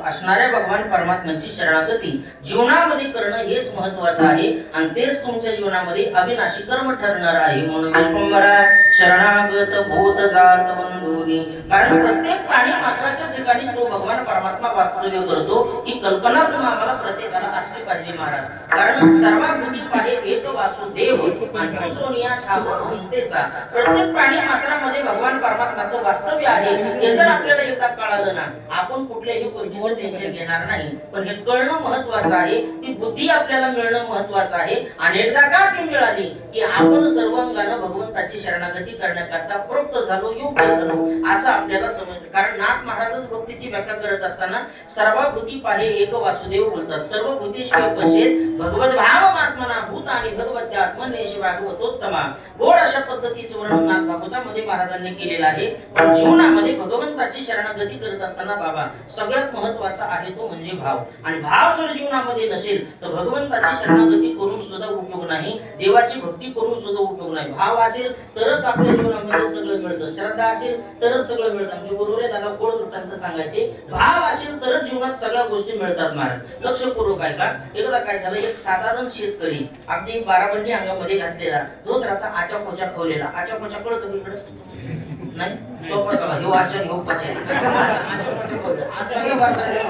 असणाऱ्या भगवान परमात्म्याची शरणागती जीवनामध्ये करणं हेच महत्वाचं आहे आणि तेच तुमच्या जीवनामध्ये अविनाशी कर्म ठरणार आहे. म्हणून विश्वंभरा शरणागत भूत जात वंदोनी. कारण प्रत्येक प्राणी मात्राच्या ठिकाणी तो भगवान परमात्मा वास्तव्य करतो ही कल्पना तुम्ही आम्हाला प्रत्येकाला असली पाहिजे महाराज. कारण सर्वाभूती पाहे एक वासुदेव आणि सोनिया ठाकूर म्हणतेचा प्रत्येक प्राणी मात्रामध्ये भगवान परमात्म्याचं वास्तव्य आहे. हे जर आपल्याला एकदा कळालं ना आपण कुठल्याही गोष्टीवर टेन्शन घेणार नाही. पण हे कळणं महत्वाचं आहे, ती बुद्धी आपल्याला मिळणं महत्वाचं आहे. आणि एकदा का ती मिळाली की आपण सर्वांगानं भगवंताची शरणागती करण्याकरता प्रवृत्त झालो, योग्य झालो असं आपल्याला समजतं. कारण नाथ महाराजच भक्तीची व्याख्या करत असताना सर्वभूती पाहे एक वासुदेव बोलतात. सर्व भूतेषु पश्येत भगवत भाव आत्मना भूत आणि भगवत्या आत्मनेश भागवतोत्तमा. गोड अशा पद्धतीचं वर्णन नाथ भागवतामध्ये महाराजांनी केलेलं आहे. पण जीवनामध्ये भगवंताची शरणागती करत असताना बाबा सगळ्यात महत्वाचा आहे तो म्हणजे भाव. आणि भाव जर जीवनामध्ये नसेल तर भगवंताची शरणागती करून सुद्धा उपयोग नाही, देवाची भक्ती करून सुद्धा उपयोग नाही. भाव असेल तरच आपल्या जीवनामध्ये सगळं मिळतं, श्रद्धा असेल तरच सगळं मिळतं. आमचे गुरुरे दादा गोड वृत्तांत सांगायचे भाव असेल तरच जीवनात सगळ्या गोष्टी मिळतात महाराज. लक्षपूर्वक आहे का. एकदा काय झालं, एक साधारण शेतकरी अगदी बाराबंडी अंगामध्ये घातलेला धोत्राचा आचा पोचा खवलेला. आचा पोचा कळतो की इकडे नाही सोपट बघा हे वाचन हे उपचार आज सगळं भारताने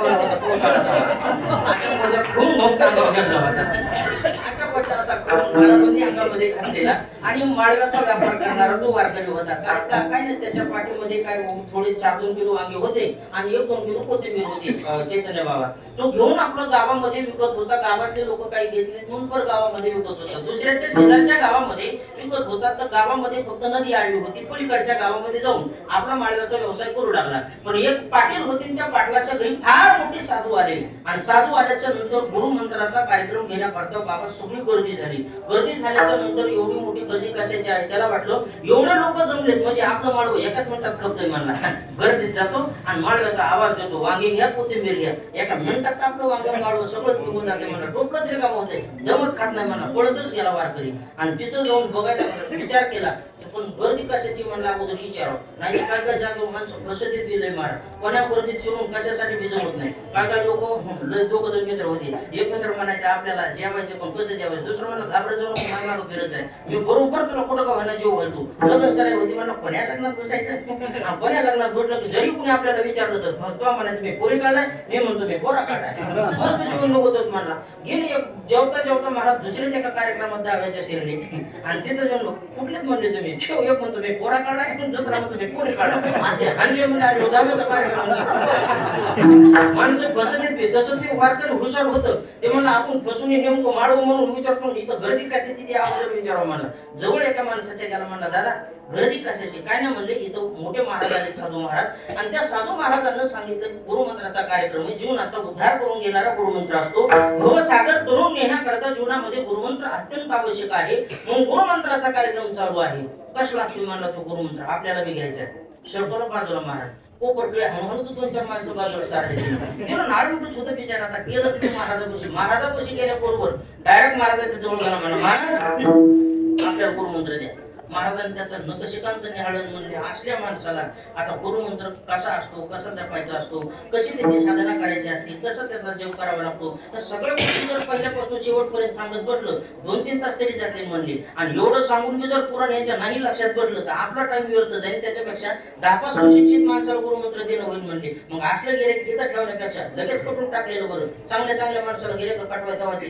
अंगामध्ये घातलेला आणि माळव्याचा व्यापार करणारा तो वारकरी होता. काय नाही त्याच्या पाठीमध्ये काय थोडे 4-2 किलो वांगे होते आणि 1-2 किलो कोथिंबीर होती. चैतन्य बाबा तो घेऊन आपलं गावामध्ये विकत होता. गावातले लोक काही घेत नाहीत म्हणून पर गावामध्ये विकत होता. दुसऱ्याच्या शेजारच्या गावामध्ये विकत होता तर गावामध्ये फक्त नदी आडवी होती. पलीकडच्या गावामध्ये जाऊन आपला माळव्याचा व्यवसाय करू लागला. पण एक पाटील होते, त्या पाटलाच्या घरी फार मोठे साधू आले आणि साधू आल्याच्या नंतर गुरुमंत्राचा कार्यक्रम घेण्याकरता बाबा सगळी गर्दी झाली. गर्दी झाल्याच्या नंतर एवढी मोठी गर्दी कशाची आहे त्याला वाटलं एवढे लोक जमलेत म्हणजे आपलं माळव एकाच मिनिटात खपतोय म्हणला. गर्दीत जातो आणि माळव्याचा आवाज देतो, वांगे घ्या कोथिंबीर घ्या. एका मिनिटात आपलं वांगे माळव सगळं निघून जाते म्हणलं. टोपलं तरी काम होते, दमच खात नाही म्हणला. पळतच गेला वारकरी आणि तिथं जाऊन बघायला विचार केला पण गर्दी कशाची म्हणला अगोदर विचारावं. नाही काय काय जागा माणसं बसतीत दिलंय महाराज, कोण्या गर्दीत शिरून कशासाठी भिजवत नाही. काय काय लोक दोघं 2 मित्र होते. एक मित्र म्हणायचे आपल्याला जेवायचे पण कसं जेवायचं दुसरं म्हणलं घाबरत जाऊ नको, मला मागं फिरत आहे, मी बरोबर तुला कुठं का व्हायला जीव घालतो. लग्न सराई होती, म्हणलं कोण्या लग्नात बसायचं, कोण्या लग्नात भेटलं की जरी कुणी आपल्याला विचारलं तर तो म्हणायचं मी पोरी काढलाय, मी म्हणतो मी पोरा काढाय, मस्त जीवन नव्हतं म्हणला. गेले जेवता जेवता महाराज दुसऱ्याच एका कार्यक्रमात दाव्याच्या शिरले आणि तिथं जेवण कुठलेच म्हणले तुम्ही, एक म्हणतो मी पोरा काढाय, दुसरा म्हणतो मी पोरी काढा, असे हल्ले म्हणजे अरे दाव्याचा कार्यक्रम. माणसं फसत येते तसं ते वारकरी हुशार होतं. ते म्हणलं आपण फसून नेमकं माडवं म्हणून विचारतो, इथं गर्दी कशाची ती अगोदर विचारावं म्हणलं. जवळ एका माणसाच्या गेला, म्हणला दादा गर्दी कशाची, काय नाही म्हणले, इथं मोठे महाराज आले साधू महाराज, आणि त्या साधू महाराजांना सांगितलं गुरुमंत्राचा कार्यक्रम आहे, जीवनाचा उद्धार करून घेणारा गुरुमंत्र असतो, भवसागर तरुण नेण्याकरता जीवनामध्ये गुरुमंत्र अत्यंत आवश्यक आहे, म्हणून गुरुमंत्राचा कार्यक्रम चालू आहे. कसला तुम्ही म्हणला तो गुरुमंत्र आपल्याला बी घ्यायचा आहे. शेवटला बाजूला महाराज पोपटकडे म्हणून 2-4 माणसं बाजूला सारले गेलं, नाडूच होतं बिचारा. आता गेलं तिथे महाराजापाशी गेल्याबरोबर डायरेक्ट महाराजाच्या जवळ गेला, म्हणा महाराज आपल्याला गुरुमंत्र द्या. महाराजांनी त्याचा नकशिकांत निहाळण म्हणले, असल्या माणसाला आता गुरुमंत्र कसा असतो, कसा जपायचा असतो, कशी त्याची साधना करायची असते, कसा त्याचा जप करावा लागतो, तर सगळं गोष्टी जर पहिल्यापासून शेवटपर्यंत सांगत बसलं 2-3 तास तरी जातील म्हणले. आणि एवढं सांगून मी जर पुराण याच्या नाही लक्षात बसलं तर आपला टाइम व्यर्थ जाईल, त्याच्यापेक्षा 10-5 सुशिक्षित माणसाला गुरुमंत्र देणं होईल म्हणले. मग असलं गिऱ्हाईक इथं ठेवण्यापेक्षा लगेच कटून टाकलेलं बरं. चांगल्या माणसाला गिऱ्हाईक कटवायचा वाटते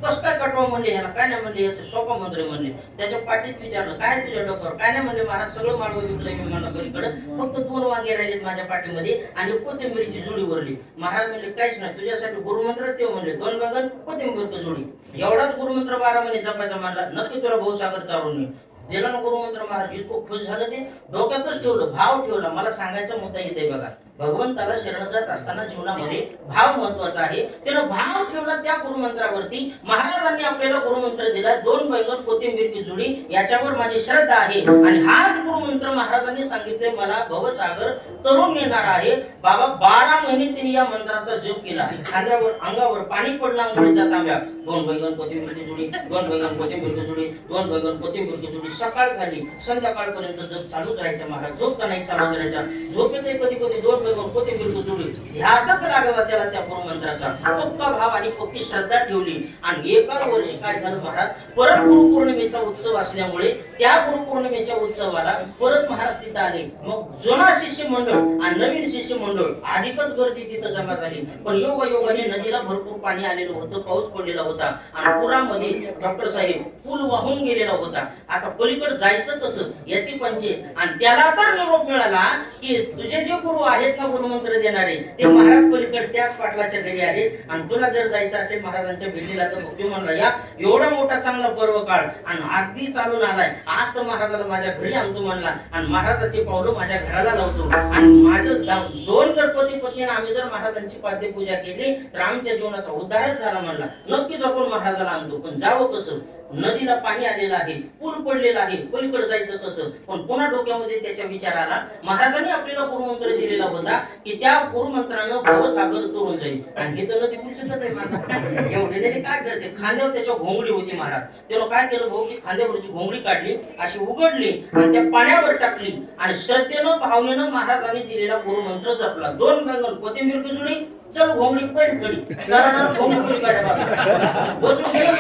कसं काय कटवा म्हणले, ह्याला काय नाही म्हणले, याचं सोपा मंत्र म्हणले. त्याच्या पाठीत विचारलं काय तुझ्या डोक्यावर, काय नाही म्हणले महाराज सगळं माळवं विकलंय मी म्हणलं पलीकडे, फक्त 2 वांगे राहिलेत माझ्या पाठीमध्ये आणि कोथिंबीरची जुडी वरली. महाराज म्हणले काहीच नाही तुझ्यासाठी गुरुमंत्र ते म्हणले 2 वांगण कोथिंबीरची जुडी, एवढाच गुरुमंत्र 12 महिने जपायचा म्हणला, नक्की तुला भाऊसागर तारुणी दिला ना गुरुमंत्र. महाराज इतकं खुश झालं, ते डोक्यातच ठेवलं, भाव ठेवला. मला सांगायचा मुद्दा इथे बघा, भगवंताला शरण जात असताना जीवनामध्ये भाव महत्वाचा आहे. त्यानं भाव ठेवला त्या गुरुमंत्रावरती. महाराजांनी आपल्याला गुरुमंत्र दिला 2 बैंगन कोथिंबीरची जुडी, याच्यावर माझी श्रद्धा आहे आणि हाच गुरुमंत्र महाराजांनी सांगितले मला भवसागर तरुण येणार आहे. बाबा 12 महिने त्यांनी या मंत्राचा जप केला. खांद्यावर अंगावर पाणी पडलं अंघोळीच्या तांब्या, 2 बैंगन कोथिंबीरची जुडी, 2 बैंगन कोथिंबीरची जुडी, 2 बैंगन कोथिंबीरची जुडी. सकाळ झाली संध्याकाळपर्यंत जप चालूच राहायचा. महाराज झोपता नाही चालूच राहायचा. झोपेत कधी कधी 2 कोथिंबीरची जुडी ध्यासच लागला त्याला त्या गुरुमंत्राचा. पक्का भाव आणि पक्की श्रद्धा ठेवली आणि एकाच वर्षी काय झालं महाराज, परत गुरुपौर्णिमेचा उत्सव असल्यामुळे त्या गुरुपौर्णिमेच्या उत्सवाला परत महाराज तिथं आले. मग जुना शिष्य मंडळ आणि नवीन शिष्य मंडळ अधिकच गर्दी तिथं जमा झाली. पण योगायोगाने नदीला भरपूर पाणी आलेलं होतं, पाऊस पडलेला होता आणि पुरामध्ये डॉक्टर साहेब पूल वाहून गेलेला होता. आता पलीकडे जायचं कसं याची पंचायत. आणि त्याला तर निरोप मिळाला की तुझे जे गुरु आहेत ना गुरुमंत्र देणारे ते महाराज पलीकडे त्याच पाटलाच्या घरी आले आणि तुला जर जायचं असेल महाराजांच्या भेटीला तर भक्ती म्हणला या एवढा मोठा चांगला पर्व काळ आणि अगदी चालून आलाय, आज तर महाराजाला माझ्या घरी आणतो म्हणला आणि महाराजाची पावलं माझ्या घराला लावतो. आणि माझं 2 जर पती पत्नीने आम्ही जर महाराजांची पाद्यपूजा केली तर आमच्या जीवनाचा उद्धारच झाला म्हणला. नक्कीच आपण महाराजाला आणतो, पण जावं कसं, नदीला पाणी आलेलं आहे, पूल पडलेला आहे, पलीकडे जायचं कसं. पण पुन्हा डोक्यामध्ये त्याच्या विचार आला, महाराजांनी आपल्याला गुरुमंत्र दिलेला होता की त्या गुरुमंत्रानं भवसागर तोडून जाईल. आणि हे तर नदी पुरुषच आहे माझा एवढे काय करते, खांद्यावर त्याच्या घोंगडी होती. महाराज त्यानं काय केलं भाऊ की खांद्यावरची घोंगडी काढली, अशी उघडली आणि त्या पाण्यावर टाकली आणि श्रद्धेनं भावनेनं महाराजांनी दिलेला गुरुमंत्र जपला. 2 बैंगन कोथिंबीरची जुडी, चल घोंगडी पहिली चढी सारा घोंगडी काढा बसून गेलं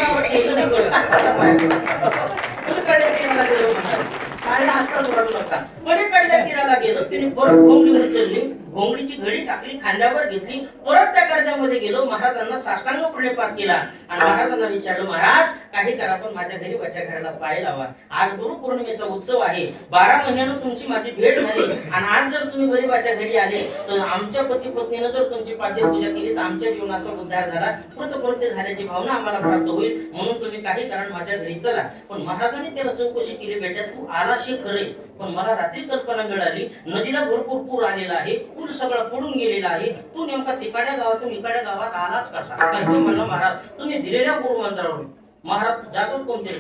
तीराला गेलो. तिने परत घोंगडी उचलली, घोंगडीची घडी टाकली, खांद्यावर घेतली, परत त्या गर्द्यामध्ये गेलो. महाराजांना साष्टांग प्रणिपात केला आणि महाराजांना विचारलं, महाराज काही करा पण माझ्या घरी वच्या घराला पाय लावा. आज गुरुपौर्णिमेचा उत्सव आहे, 12 महिन्यानं तुमची माझी भेट झाली आणि आज जर तुम्ही गरीबाच्या घरी आले तर आमच्या पती पत्नीनं जर तुमची पाद्यपूजा केली तर आमच्या जीवनाचा उद्धार झाला, कृतकृत्य झाल्याची भावना आम्हाला प्राप्त होईल, म्हणून तुम्ही काही कारण माझ्या घरी चला. पण महाराजांनी त्याला चौकशी केली, बेटा तू आलाशी खरे पण मला रात्री कल्पना मिळाली नदीला भरपूर पूर आलेला आहे, पूल सगळा पडून गेलेला आहे, तू नेमका तिकाड्या गावातून इकाड्या गावात आलाच कसा. म्हणलं महाराज तुम्ही दिलेल्या गुरुमंत्रावर. महाराज जागत कोणते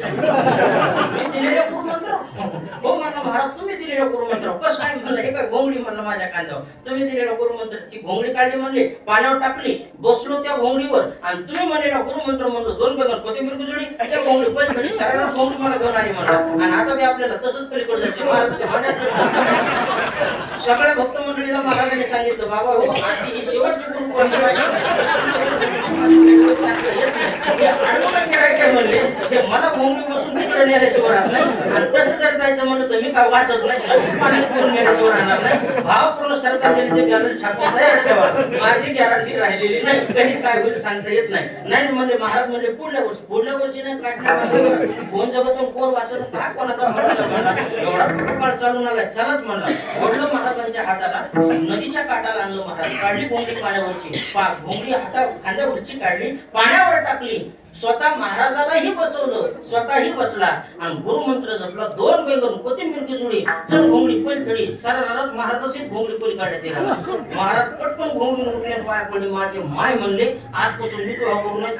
दिलेल्या गुरुमंत्र हो म्हणलं, महाराज तुम्ही दिलेल्या गुरुमंत्र कसं काय म्हणलं, हे काय घोंगडी म्हणलं माझ्या कांद्यावर, तुम्ही दिलेल्या गुरुमंत्राची घोंगडी काढली म्हणले, पाण्यावर टाकली, बसलो त्या घोंगडीवर आणि तुम्ही म्हणलेला गुरुमंत्र म्हणलो 2 बैंगन कोथिंबीर जुडी, त्या घोंगडी पण सगळ्यांना घोंगडी मला घेऊन आली म्हणलं. आणि आता मी आपल्याला तसंच पलीकडे जायचे महाराज सगळ्या भक्त मंडळीला महाराजांनी सांगितलं बाबा हो आजची ही शेवटची गुरुपौर्णिमा म्हणले मला भोंगली बसून तिकडे नेल्याशिवाय राहत नाही आणि तसं जर जायचं म्हणलं तर मी काय वाचत नाही पाणी करून नेल्याशिवाय राहणार नाही भावपूर्ण सरकारचे बॅनर छापून तयार ठेवा माझी गॅरंटी राहिलेली नाही कधी काय होईल सांगता येत नाही म्हणजे महाराज म्हणजे पुढल्या वर्षी नाही काढणार कोण जगातून कोण वाचत काय कोणाचा म्हणला एवढा कुटुंबाला चालून आलाय चलाच म्हणला वडलं महाराजांच्या हाताला नदीच्या काठाला आणलं महाराज काढली भोंगली पाण्यावरची भोंगली हाता खांद्यावरची काढली पाण्यावर टाकली स्वतः महाराजालाही बसवलं स्वतःही बसला आणि गुरुमंत्र जपला 2 बेंगरून कोथिंबीर जोडी चल भोंगडी पल तळी सारा रात महाराजाशी भोंगडी पली काढण्यात येणार महाराज पटकन भोंगडी उठले पाया पडले माझे माय म्हणले आजपासून मी तो करू नाही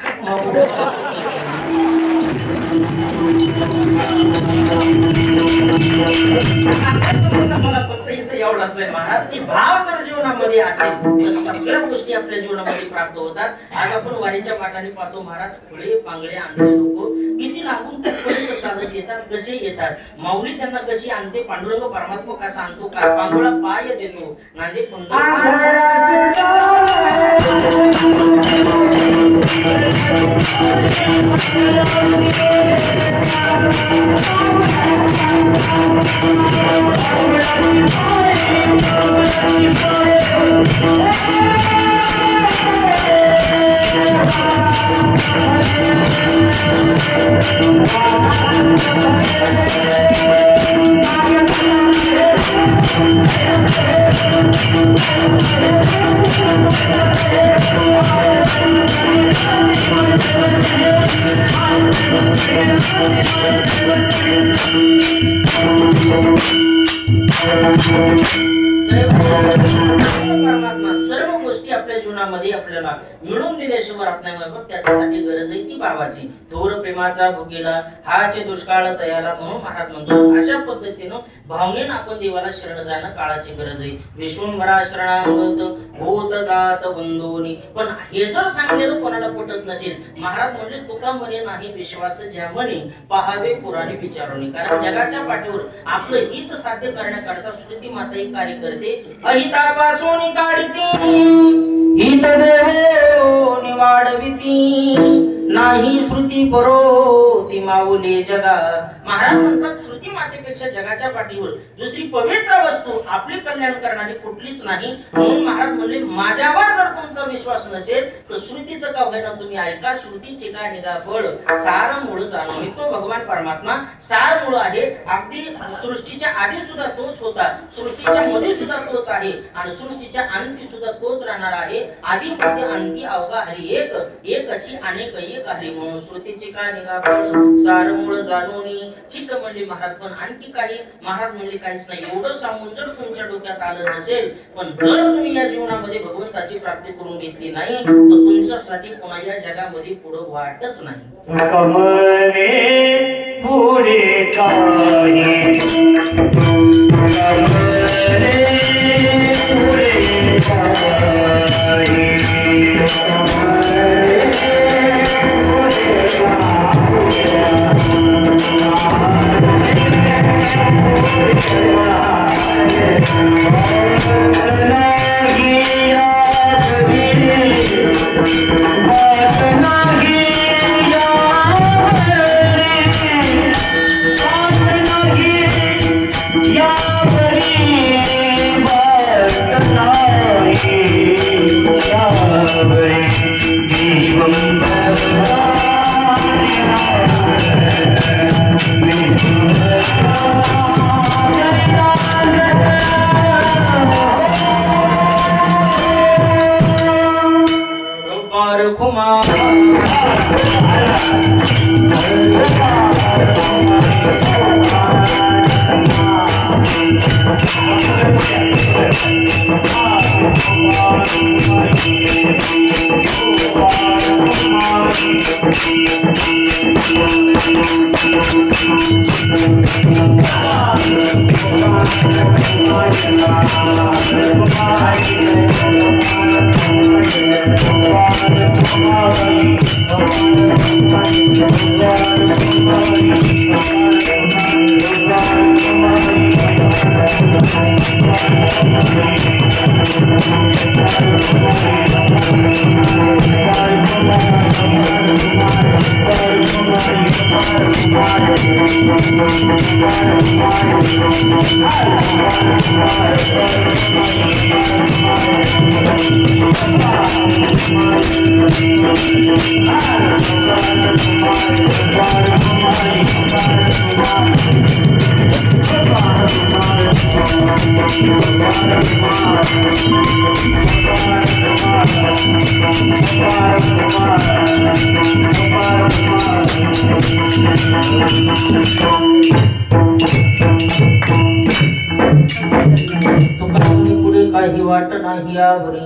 मला फक्त इथं एवढाच आहे महाराज की भाव जर जीवनामध्ये असेल तर सगळ्या गोष्टी आपल्या जीवनामध्ये प्राप्त होतात आज आपण वारीच्या पाठाने पाहतो महाराज फळे पांगळे आंधळे लोक किती लांबून कुठपर्यंत चालत येतात कसे येतात माऊली त्यांना कशी आणते पांडुरंग परमात्मा कसा आणतो का पांडुळा पाय देतो नांदे परमात्मा सर्व गोष्टी आपल्या जीवनामध्ये आपल्याला मिळून दिल्याशिवाय राहत नाही बाबा त्याच्यासाठी गरज आहे ती भावाची थोर प्रेमाचा भुकेला हाचे दुष्काळ तयारा म्हणून महाराज म्हणतो अशा पद्धतीनं भावनेनं आपण देवाला शरण जाणं काळाची गरज आहे विश्वंभरा शरणागत होत जात बंधोनी पण हे जर सांगलेलं कोणाला पटत नसेल महाराज म्हणजे तुका म्हणे नाही विश्वास ज्या म्हणे पहावे पुराणे विचारोनी कारण जगाच्या पाठीवर आपलं हित साध्य करण्याकरता श्रुती माता ही कार्य करते अहितापासून काढती हित देवो निवाडविती नाही श्रुती परो ती माऊली जगा महाराज म्हणतात श्रुती मातेपेक्षा जगाच्या पाठीवर दुसरी पवित्र वस्तू आपली कल्याण करणारी कुठलीच नाही म्हणून महाराज म्हणले माझ्यावर जर तुमचा विश्वास नसेल तर श्रुतीचं का होईना तुम्ही ऐका श्रुतीचे काय निगा फळ सार मूळ जाणून तो भगवान परमात्मा सार मूळ आहे अगदी सृष्टीच्या आधी सुद्धा तोच होता सृष्टीच्या मध्ये सुद्धा तोच आहे आणि सृष्टीच्या अंती सुद्धा तोच राहणार आहे आधी मध्ये अंती अवघा हरी एक अशी अनेक एक हरी म्हणून श्रुतीचे काय निगा फळ सार मूळ जाणून ठीक म्हणजे महाराज पण आणखी काही महाराज म्हणजे काहीच नाही एवढं सांगून जर तुमच्या डोक्यात आलं नसेल पण जर तुम्ही या जीवनामध्ये भगवंताची प्राप्ती करून घेतली नाही तर तुमच्यासाठी पुन्हा या जगामध्ये पुढे वाटच नाही कमने पुढे काही कमने पुढे काही Thank you. पुढे काही वाट नाही आवरी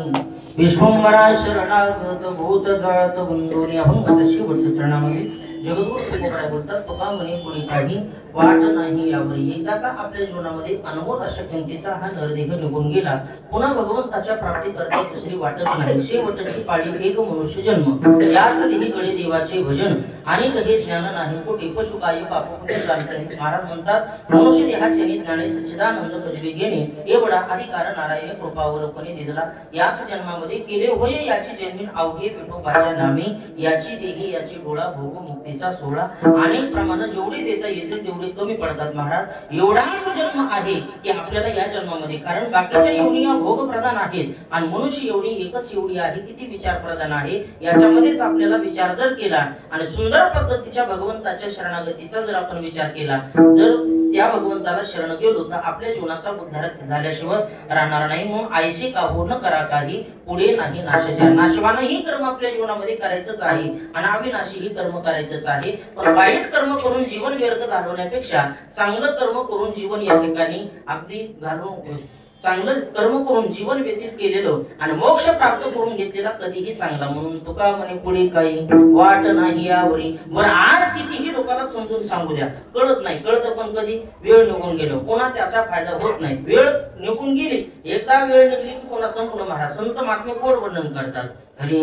विश्वंभरा शरणागत भूत जात बंधोनी अभंगाच्या शेवटच्या चरणामध्ये जगद्गुरु तुकोबाराय बोलतात तुका म्हणे पुढे काही वाट नाही यावरी एकदा का आपल्या जीवनामध्ये अनमोल अशा किमतीचा हा नरदेह निघून गेला पुन्हा भगवंताच्या प्राप्ती करता दुसरी वाटच नाही शेवटची पाळी एक मनुष्य जन्म याच देही गळे देवाचे भजन आणि हे ज्ञान नाही कोटी पशु काही पाप कुठे चालते महाराज म्हणतात मनुष्य देहाचे ज्ञाने सच्चिदानंद पदवी घेणे एवढा अधिकार नारायण कृपावरपणे दिला याच जन्मामध्ये केले होय याची जन्मीन अवघे विठोबाच्या नामे याची देही याची डोळा भोग मुक्तीचा सोहळा अनेक प्रमाणे जेवढे देता येतील तेवढे कमी पडतात महाराज एवढाच जन्म आहे की आपल्याला या जन्मामध्ये कारण बाकीच्या एवढ्या भोग प्रधान आहेत आणि मनुष्य एवढी एकच एवढी आहे किती विचार प्रधान आहे याच्यामध्येच आपल्याला विचार जर केला आणि सुंदर पद्धतीच्या भगवंताच्या शरणागतीचा जर आपण विचार केला जर त्या भगवंताला शरण गेलो तर आपल्या जीवनाचा उद्धार झाल्याशिवाय राहणार नाही म्हणून आयसे का हो न करा काही पुढे नाही नाशाच्या नाशवानही कर्म आपल्या जीवनामध्ये करायचंच आहे आणि अविनाशीही कर्म करायचंच आहे पण वाईट कर्म करून जीवन व्यर्थ घालवण्यापेक्षा चांगलं कर्म करून जीवन या ठिकाणी अगदी घालवून चांगलं कर्म करून जीवन व्यतीत केलेलं आणि मोक्ष प्राप्त करून घेतलेला कधीही चांगला म्हणून तुका म्हणे पुढे काही वाट नाही यावरी बरं आज कितीही लोकांना समजून सांगू द्या कळत नाही कळत पण कधी वेळ निघून गेलो कोणा त्याचा फायदा होत नाही वेळ निघून गेली एकदा वेळ निघली की कोणा संपलं महाराज संत महात्मे गोड वर्णन करतात हरी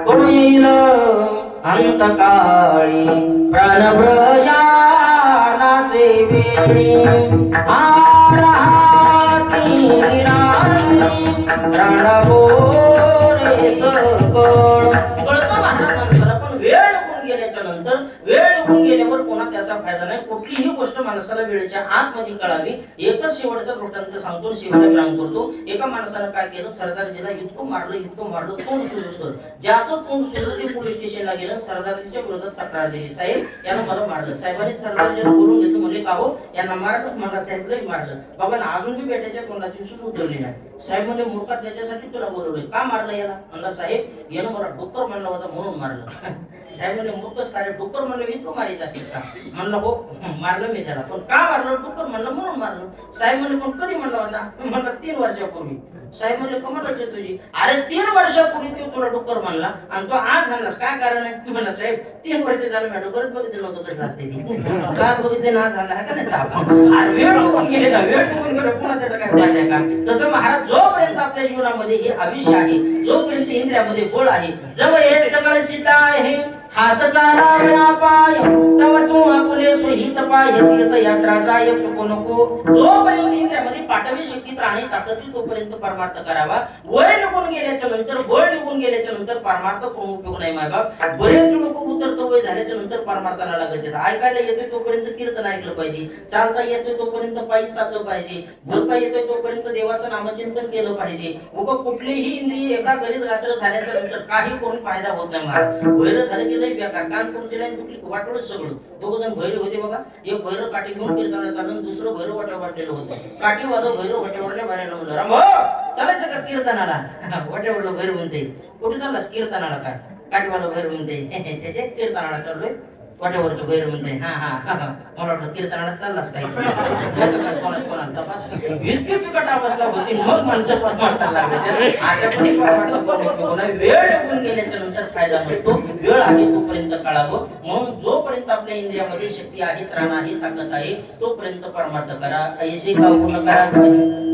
कोण येईल अंतकाळी प्राणप्रयाणाचे वेळी वेळ निघून गेल्यावर कोणा त्याचा फायदा नाही कुठलीही गोष्ट माणसाला वेळेच्या आतमध्ये कळावी एकच शेवटचा दृष्टांत सांगतो शेवटचा विराम करतो एका माणसानं काय केलं सरदारजीला इतकं मारलं तोंड सुरू ज्याचं तोंड सुरू ते पोलीस स्टेशनला गेलं सरदारजीच्या विरोधात तक्रार दिली साहेब यानं मला मारलं साहेबांनी सरदारजीला बोलून घेतलं म्हणले का हो यांना मारलं मला साहेबलाही मारलं बघा ना अजून बी बेट्याच्या तोंडाची सूट उतरली नाही साहेब म्हणजे मूर्खात त्याच्यासाठी तुला बोलवले का मारलं याला म्हणला साहेब यानं मला डुक्कर म्हणला होता म्हणून मारलं साहेब म्हणजे मूर्खच कार्य डुक्कर म्हणलं इतकं मारायचं असेल का म्हणलं हो मारलं मी त्याला पण का मारलं डुक्कर म्हणलं म्हणून मारलं साहेब म्हणजे पण कधी म्हणला होता म्हणलं 3 वर्षापूर्वी साहेब म्हणले कमालच आहे तुझी अरे 3 वर्षापूर्वी तो तुला डुक्कर म्हणला आणि तो आज म्हणलास काय कारण आहे म्हणला साहेब 3 वर्ष झालं मी डुक्करच बघितलं नव्हतं कसं लागते ती काल बघितले ना झाला आहे का नाही ताप अरे वेळ निघून गेले का वेळ निघून गेलं पुन्हा त्याचा काय फायदा आहे का तसं महाराज जोपर्यंत आपल्या जीवनामध्ये हे आयुष्य आहे जोपर्यंत इंद्रियामध्ये बळ आहे जवळ हे सगळं सीता आहे हात चालाव्या पाय तव तू आपुले सोहित पाय तीर्थ यात्रा जाय चुको नको जोपर्यंत इंद्रियामध्ये पाठवी शक्ती प्राणी ताकद तोपर्यंत परमार्थ करावा वय निघून गेल्याच्या नंतर बळ निघून गेल्याच्या नंतर परमार्थ कोण उपयोग नाही मायबाप बरेच लोक उतरत वय झाल्याच्या नंतर परमार्थाला लागत येतात ऐकायला येतोय तोपर्यंत कीर्तन ऐकलं पाहिजे चालता येतोय तोपर्यंत पायी चाललं पाहिजे बोलता येतोय तोपर्यंत देवाचं नामचिंतन केलं पाहिजे उगा कुठलीही इंद्रिय एका गरीब गात्र झाल्याच्या नंतर काही करून फायदा होत नाही महाराज वैर झालं की लई बेकार कानपूरची लाईन कुठली वाटवलं सगळं 2 जण भैरव होते बघा एक भैरव काठी घेऊन कीर्तनाला चाललं दुसरं भैरव वाट्यावर वाटलेलं होतं काठीवालं भैरव वाट्यावरल्या बाहेर म्हणलं राम चालायचं का कीर्तनाला वाट्यावरलं भैरव म्हणते कुठे चाललास कीर्तनाला काय काठीवालं भैरव म्हणते कीर्तनाला चाललोय वाट्यावरचं भैरव म्हणते मला वाटलं कीर्तनाला चाललास काही कोणाला तपास इतकी बिकट अवस्था होती मग माणसं परमार्थाला लागले अशा पण वेळ निघून गेल्याच्या नंतर फायदा नसतो वेळ आहे तोपर्यंत काढावं म्हणून जोपर्यंत आपल्या इंद्रियामध्ये शक्ती आहे त्राण आहे ताकद आहे तोपर्यंत परमार्थ करा ऐसे का पूर्ण करा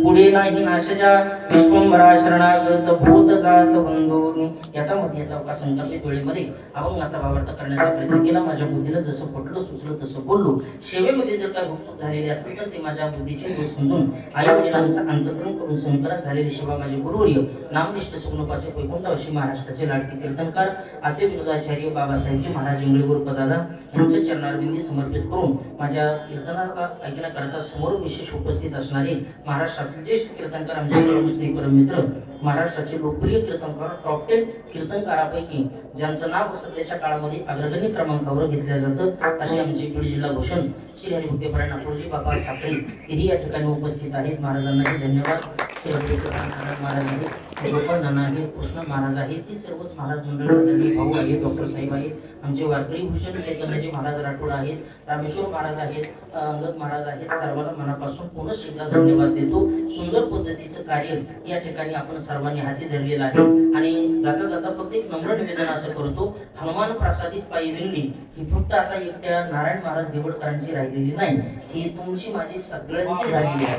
पुढे नाही नाशजा विश्वंभरा शरणागत भूत जात बंधू याच्यामध्ये येता का संकल्पित वेळेमध्ये अभंगाचा भावार्थ करण्याचा प्रयत्न केला माझ्या बुद्धीला जसं पटलं सुचलं तसं बोललो. सेवेमध्ये जर काही हुकचूक झालेली असेल तर ते माझ्या बुद्धीचे दोष समजून आई वडिलांचा अंतकरण करून संकरात झालेली सेवा माझे गुरुवर्य नामनिष्ठ सुग्नपासे वैकुंठवासी महाराष्ट्राचे लाडके कीर्तनकार आद्य विनोदाचार्य बाबासाहेबजी महाराज इंगळेवर पदादा यांच्या चरणारविंदी समर्पित करून माझ्या कीर्तनाला ऐकण्याकरता समोर विशेष उपस्थित असणारे महाराष्ट्रातील ज्येष्ठ कीर्तनकार आमचे परममित्र महाराष्ट्राचे लोकप्रिय कीर्तनकार टॉप 10 कीर्तनकारापैकी ज्यांचं नाव सध्याच्या काळामध्ये अग्रगण्य क्रमांकावर घेतलं जातं असे आमचे बीड जिल्हा भूषण श्री हरिभक्तपरायण नागपूरजी बाबा साखरे हेही या ठिकाणी उपस्थित आहेत. महाराजांनाही धन्यवाद. श्री हरिभक्तपरायण महाराज आहेत, गोपाळ नाना आहेत, कृष्ण महाराज आहेत, ही सर्वच महाराज मंडळी भाऊ आहेत, डॉक्टर साहेब आहेत, आमचे वारकरी भूषण चैतन्यजी महाराज राठोड आहेत, रामेश्वर महाराज आहेत, अंगद महाराज आहेत. सर्वांना मनापासून पुनः एकदा धन्यवाद देतो. सुंदर पद्धतीचं कार्य या ठिकाणी आपण सर्वांनी हाती धरलेलं आहे. आणि जाता जाता फक्त एक नम्र निवेदन असं करतो, हनुमान प्रसादित पायी दिंडी ही फक्त आता एकट्या नारायण महाराज देवडकरांची राहिलेली नाही, ही तुमची माझी सगळ्यांची झालेली आहे.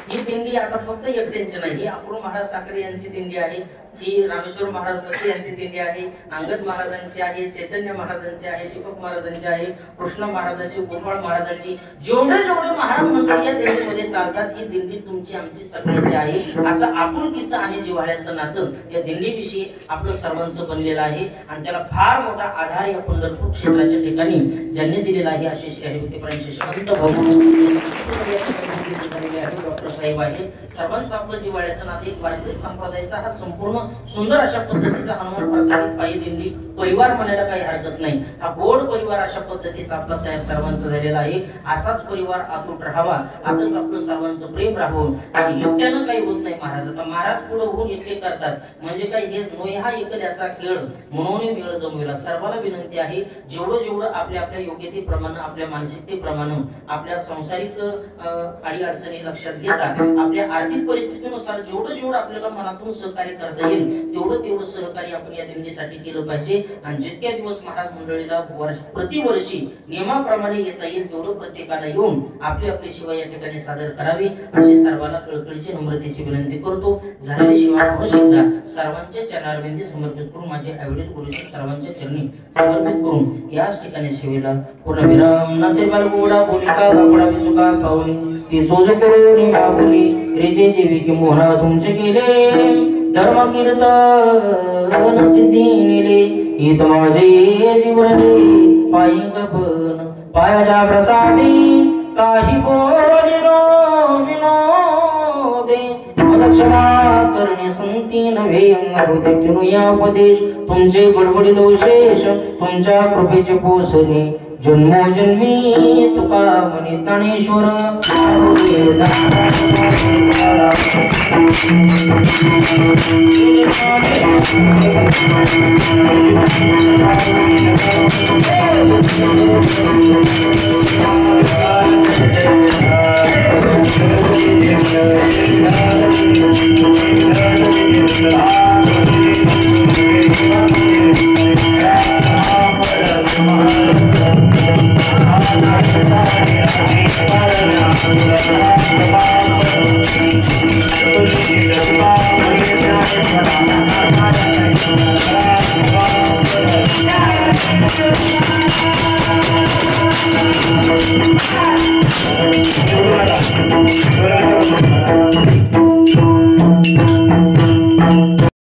ही दिंडी आता फक्त एकट्यांची नाही, ही अपूर्व महाराज साखरे यांची दिंडी आहे, ही रामेश्वर महाराज मस्ती यांची दिंडी आहे, अंगद महाराजांची आहे, चैतन्य महाराजांची आहे, दीपक महाराजांची आहे, कृष्ण महाराजांची, गोपाळ महाराजांची, जेवढे महाराज मंडळी या दिंडीमध्ये चालतात ही दिंडी तुमची आमची सगळ्यांची आहे. असं आपुलकीचं आणि जिव्हाळ्याचं नातं या दिंडीविषयी आपलं सर्वांचं बनलेलं आहे. आणि त्याला फार मोठा आधार या पंढरपूर क्षेत्राच्या ठिकाणी ज्यांनी दिलेला आहे असे श्री हरिभक्तपरायण श्रीमंत डॉक्टर साहेब आहे. सर्वांचं आपलं जिव्हाळ्याचं नाते वारकरी संप्रदायाचा हा संपूर्ण सुंदर अशा पद्धतीचा हनुमान प्रसादित पायी दिंडी परिवार म्हणायला काही हरकत नाही. हा गोड परिवार अशा पद्धतीचा आपला तयार सर्वांचा झालेला आहे. असाच परिवार अतूट राहावा, असंच आपलं सर्वांचं प्रेम राहावं. आणि एकट्यानं काही होत नाही महाराज. आता महाराज पुढे होऊन एकटे करतात म्हणजे काही हे नोय हा एकल्याचा खेळ म्हणून मेळ जमविला. सर्वांना विनंती आहे जेवढं आपल्या आपल्या योग्यतेप्रमाणे आपल्या मानसिकतेप्रमाणे आपल्या सांसारिक अडी अडचणी लक्षात घेता आपल्या आर्थिक परिस्थितीनुसार जेवढं आपल्याला मनातून सहकार्य करता येईल तेवढं सहकार्य आपण या दिंडीसाठी केलं पाहिजे. आणि जितक्या दिवस महाराज मंडळीला प्रतिवर्षी नियमाप्रमाणे येता येईल तेवढं प्रत्येकाला येऊन आपली आपली सेवा या ठिकाणी सादर करावी अशी सर्वांना कळकळीची नम्रतेची विनंती करतो. झालेली सेवा पुन्हा एकदा सर्वांच्या चरणारविंदी समर्पित करून माझे आईवडील गुरुजी सर्वांच्या चरणी समर्पित करून याच ठिकाणी सेवेला पूर्ण विराम. नाते बालगोडा बोलिका बापडा विचुका पाऊली ती चोज करून बाबुली रेजे जीवी की मोहना तुमचे केले धर्म कीर्तन सिद्धी नेले हित माझे जीवने पायी गपन पायाच्या प्रसादी काही बोलिनो विनोदे क्षमा करणे संती नव्हे अंगभूती या उपदेश तुमचे बडबडी दोषेश तुमच्या कृपेचे पोसणे जन्मोजन्मी तुका म्हणे ताणेश्वर Thank you.